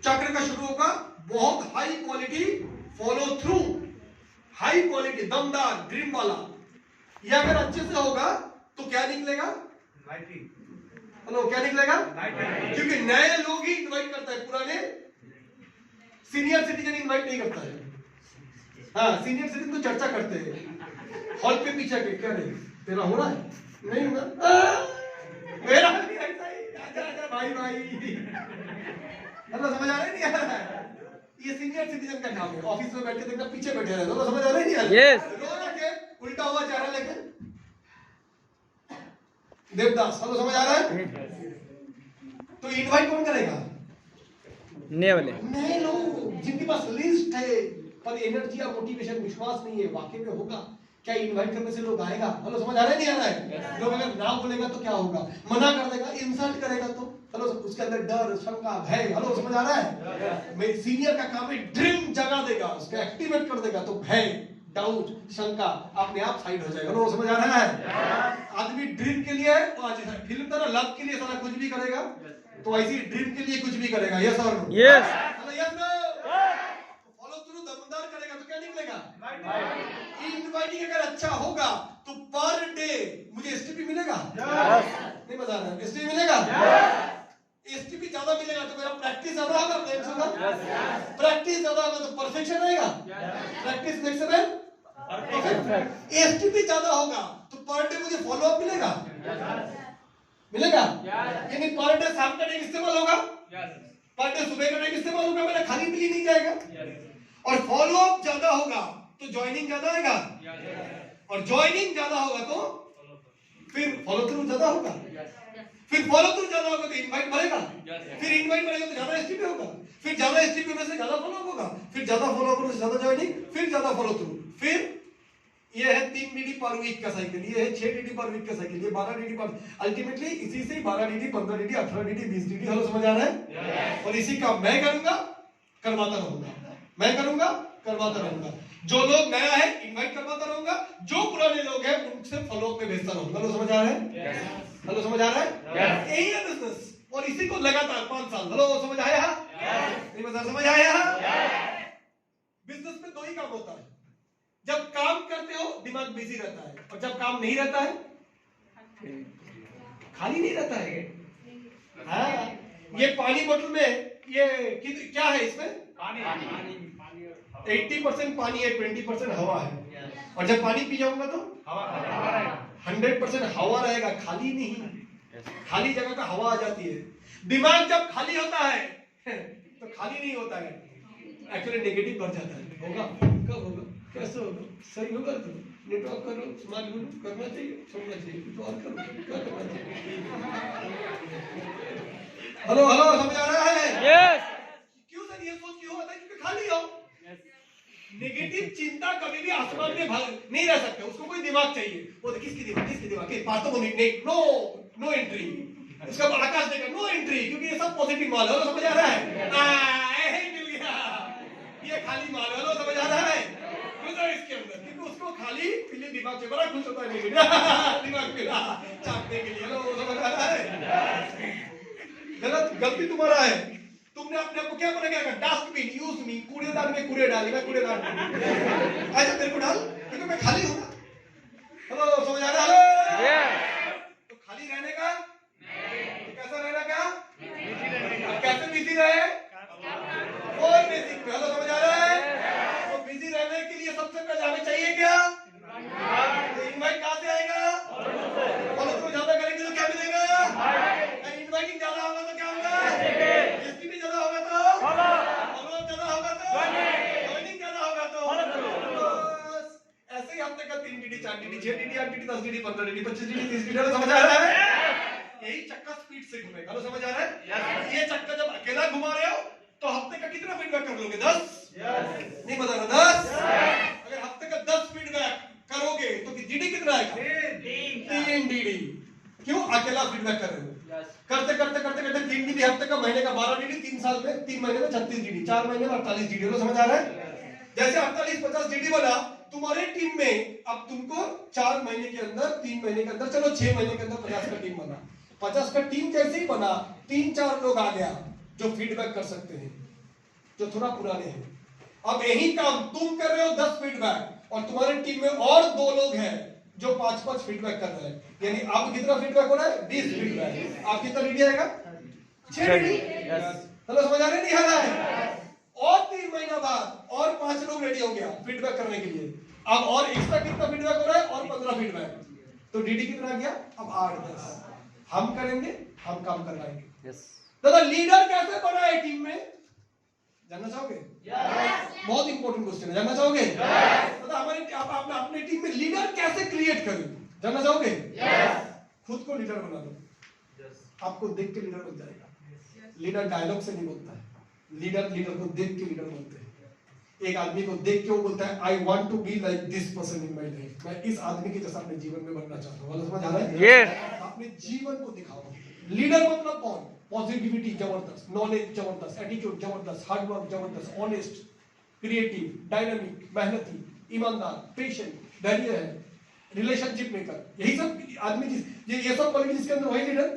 चक्र का शुरू होगा बहुत high quality follow through, high quality दमदार ड्रीम वाला। ये अगर अच्छे से होगा तो क्या निकलेगा? हेलो क्या निकलेगा? क्योंकि नए लोग ही इनवाइट करता है, पुराने सीनियर सिटीजन इनवाइट नहीं करता है। हाँ, सीनियर सिटीजन तो चर्चा करते हैं हॉल पे पीछे के, क्या नहीं तेरा हो रहा है? नहीं होगा मेरा भी ऐसा ही, आजा आजा भाई भाई। मतलब समझ आ रहा है? नहीं आ रहा है? ये सीनियर सिटीजन का काम है, ऑफिस में बैठ के देखना पीछे बैठे रहते हो, समझ आ रहा है? नहीं आ रहा? यस, रोज आके उल्टा हुआ चेहरा लेके देवदास, हेलो समझ आ रहा है? तो इनवाइट कौन करेगा? नए वाले, नए लोग जिनके पास लिस्ट है पर एनर्जी या मोटिवेशन, विश्वास नहीं है वाकई में होगा क्या इनवाइट करने से लोग आएगा? हेलो समझ आ रहा है? नहीं आ रहा है? लोग अगर ना बोलेगा तो क्या होगा? मना कर देगा, इंसल्ट करेगा तो हेलो उसके अंदर डर, शंका, भय। हेलो समझ आ रहा है? मेरे सीनियर का काम है ड्रीम जगा देगा, उसको एक्टिवेट कर देगा, तो भय, डाउट, शंका अपने आप साइड हो जाएगा। हेलो समझ आ रहा है? आदमी ड्रीम के लिए फिल्म तरह लव के लिए सारा कुछ भी करेगा, तो ऐसी ड्रीम के लिए कुछ भी करेगा। यस और no? Yes, hello yes no? Follow through दमदार करेगा तो क्या निकलेगा? इनवाइटिंग अगर अच्छा होगा तो पर डे मुझे एसटीपी मिलेगा। नहीं मजा आ रहा है? एसटीपी मिलेगा। एसटीपी ज्यादा मिलेगा तो मेरा प्रैक्टिस ज्यादा होगा, प्लेन्स होगा। प्रैक्टिस ज्यादा होगा तो परफेक्शन आएगा। Practice next level perfect. STP ज्यादा होगा तो पर डे मुझे फॉलो अप मिलेगा। मिलेगा? यानी पर डे शाम का टाइम इस्तेमाल होगा, पर डे सुबह का टाइम इस्तेमाल होगा, मेरा खाली पीली नहीं जाएगा। और फॉलो अप ज्यादा होगा तो ज्वाइनिंग ज्यादा आएगा, और ज्वाइनिंग ज्यादा होगा तो फिर फॉलो थ्रू ज्यादा होगा, फिर फॉलो थ्रू ज्यादा होगा तो इनवाइट बढ़ेगा, फिर इनवाइट बढ़ेगा तो ज्यादा एसटीपी होगा, फिर ज्यादा एसटीपी में से ज्यादा फॉलो होगा, फिर ज्यादा फॉलो में से ज्यादा ज्वाइनिंग, फिर ज्यादा फॉलो थ्रू, फिर ये है 3 डीडी पर वीक का साइकिल, ये है 6 डीडी पर वीक का साइकिल, ये 12 डीडी पर, अल्टीमेटली इसी से 12 DD 15 DD 18 DD 20 DD. Hello समझ आ रहा है? और इसी का मैं करूंगा, करवाता रहूंगा, मैं करूंगा, करवाता रहूंगा। जो लोग नया है इनवाइट करवाता रहूंगा, जो पुराने लोग हैं उनसे फॉलो अप में भेजता रहूंगा। हेलो समझ आ रहा है? हेलो समझ आ रहा है? यही है बिजनेस, और इसी को लगातार 5 साल। हेलो समझ आया? नहीं बता, समझ आया? बिजनेस में 2 ही काम होता है, जब काम करते हो दिमाग बिजी रहता है, और जब काम नहीं रहता है खाली नहीं रहता है। हाँ, ये पानी बोतल में ये क्या है? इसमें 80% पानी है, 20% हवा है, और जब पानी पी जाऊंगा तो 100% हवा रहेगा, खाली नहीं। खाली जगह पे हवा आ जाती है। दिमाग जब खाली होता है तो खाली नहीं होता है, एक्चुअली नेगेटिव बढ़ जाता है। होगा, कब होगा, कैसे होगा, सही होगा तो नेटवर्क करो, स्मार्ट करना चाहिए, छोड़ना चाहिए, तो और करो, क्या करना चाहिए। हेलो हेलो, समझ आ रहा है? यस। क्यों सर ये सोच क्यों आता है? क्योंकि खाली हो। नेगेटिव चिंता कभी भी आसमान में नहीं रह सकते, उसको कोई दिमाग चाहिए। वो किसकी दिमाग, किसकी दिमाग, नो एंट्री, उसका आकाश देगा, नो एंट्री, क्योंकि ये सब पॉजिटिव माल है। समझ आ रहा है? मिल गया, ये खाली माल है। हेलो समझ आ रहा है? इसके अंदर, क्योंकि उसको खाली पीले दिमाग से बड़ा खुश होता है दिमाग मिला चाटने के लिए। हेलो समझ आ रहा है? गलती तुम्हारा है, तुमने अपने आप को क्या बना क्या? डस्टबिन, यूज मी, कूड़ेदान में कूड़े डालेगा, कूड़ेदान ऐसा मेरे को डाल, क्योंकि मैं खाली हूं ना। हेलो समझ आ रहा है? तो खाली रहने का तो कैसा रहना, क्या कैसे बिजी रहे? और बेसिक में। हेलो समझ आ रहा है? तो बिजी रहने के लिए सबसे पहले हमें चाहिए क्या? इनवाइट कहां से आएगा? फॉलो थ्रू ज्यादा करेंगे तो क्या मिलेगा? इनवाइटिंग ज्यादा होगा तो क्या होगा? एसटीपी ज्यादा होगा तो फॉलो अप ज्यादा होगा तो ज्वाइनिंग ज्यादा होगा तो ऐसे ही हफ्ते का 3 DD 4 DD 6 DD 8 DD 10 DD 15 DD 25 DD 30 DD. समझ आ रहा है? यही चक्का स्पीड से घूमेगा। हेलो समझ आ रहा है? ये चक्का जब अकेला घुमा रहे हो तो हफ्ते का कितना फीडबैक कर लोगे? 10? नहीं बता रहा, 10? अगर हफ्ते का 10 फीडबैक करोगे तो डीडी कितना आएगा? 3 डीडी। क्यों? अकेला फीडबैक कर रहे हो। करते करते करते करते 3 डीडी हफ्ते का, महीने का 12 डीडी, 3 साल में 3 महीने में 36 डीडी, 4 महीने में 48 डीडी। तो समझ आ रहा है? जैसे 48-50 डीडी बोला तुम्हारे टीम में, अब तुमको 4 महीने के अंदर, 3 महीने के अंदर, चलो 6 महीने के अंदर 50 का टीम बना। 50 का टीम जैसे ही बना, 3-4 लोग आ गया जो फीडबैक कर सकते हैं, जो थोड़ा पुराने हैं। अब यही काम तुम कर रहे हो 10 फीडबैक, और तुम्हारी टीम में और 2 लोग हैं जो 5-5 फीडबैक कर रहे हैं। यानी अब कितना फीडबैक हो रहा है? 20 फीडबैक। आप कितना डीडी आएगा? 6 डीडी। हेलो समझ आ रहा है? नहीं आ रहा है? और 3 महीना बाद और 5 लोग रेडी हो गया फीडबैक करने के लिए। अब और एक्स्ट्रा कितना फीडबैक हो रहा है? और 15 फीडबैक। तो डीडी कितना आ गया? अब 8-10 हम करेंगे, हम काम करवाएंगे। दादा लीडर कैसे बना है टीम में? जानना चाहोगे? बहुत इंपॉर्टेंट क्वेश्चन है, जानना चाहोगे? दादा हमारे आप अपने टीम में लीडर कैसे क्रिएट करें? जानना चाहोगे? खुद को लीडर बना दो, आपको देख के लीडर बन जाएगा। लीडर डायलॉग से नहीं बोलता है, लीडर को देख के लीडर बोलते हैं। एक आदमी को देख के वो बोलता है I want to be like this person in my life, मैं इस आदमी के जैसा अपने जीवन में बनना चाहता हूं। समझ आ रहा है? अपने जीवन को दिखाओ। लीडर मतलब कौन? पॉजिटिविटी जबरदस्त, नॉलेज जबरदस्त, एटीट्यूड जबरदस्त, हार्ड वर्क जबरदस्त, ऑनेस्ट, क्रिएटिव, डायनामिक, मेहनती, ईमानदार, पेशेंट, धैर्य है, रिलेशनशिप मेकर, यही सब आदमी ये सब क्वालिटी जिसके अंदर वही लीडर।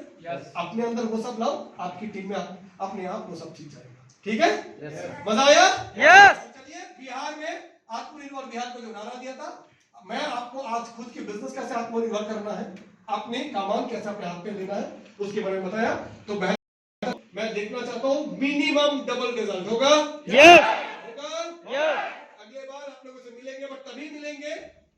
अपने अंदर वो सब लाओ, आपकी टीम में अपने आप वो सब चीज जाएगा। ठीक है? मजा आया? चलिए, बिहार में आत्मनिर्भर बिहार को जो नारा दिया था, मैं आपको आज खुद की बिजनेस कैसे आत्मनिर्भर करना है, अपने कामान कैसे अपने हाथ में लेना है, उसके बारे में बताया। तो मैं देखना चाहता हूँ मिनिमम डबल रिजल्ट होगा। अगले बार आप लोगों से मिलेंगे, बट तभी मिलेंगे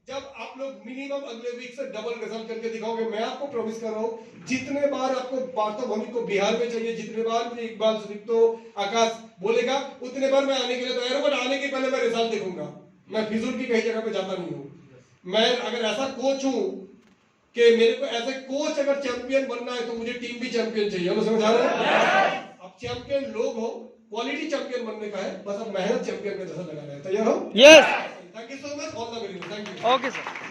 जब आप लोग मिनिमम अगले वीक से डबल रिजल्ट करके दिखाओगे। मैं आपको प्रॉमिस कर रहा हूँ, जितने बार आपको पार्थोभौमिक को बिहार में चाहिए, जितने बार मुझे इकबाल सुदीप्तो आकाश बोलेगा, उतने बार मैं आने के लिए तैयार हूँ। बट आने के पहले मैं रिजल्ट देखूंगा। मैं फिजूल की कहीं जगह पे जाता नहीं हूँ। मैं अगर ऐसा कोच हूं कि मेरे को ऐसे कोच अगर चैंपियन बनना है तो मुझे टीम भी चैंपियन चाहिए। हम समझ आ रहे हैं? अब चैंपियन लोग हो, क्वालिटी चैंपियन बनने का है, बस अब मेहनत चैंपियन में जैसा लगाना है। तैयार हो? Yes. Thank you so much, all the very good, thank you. Okay sir.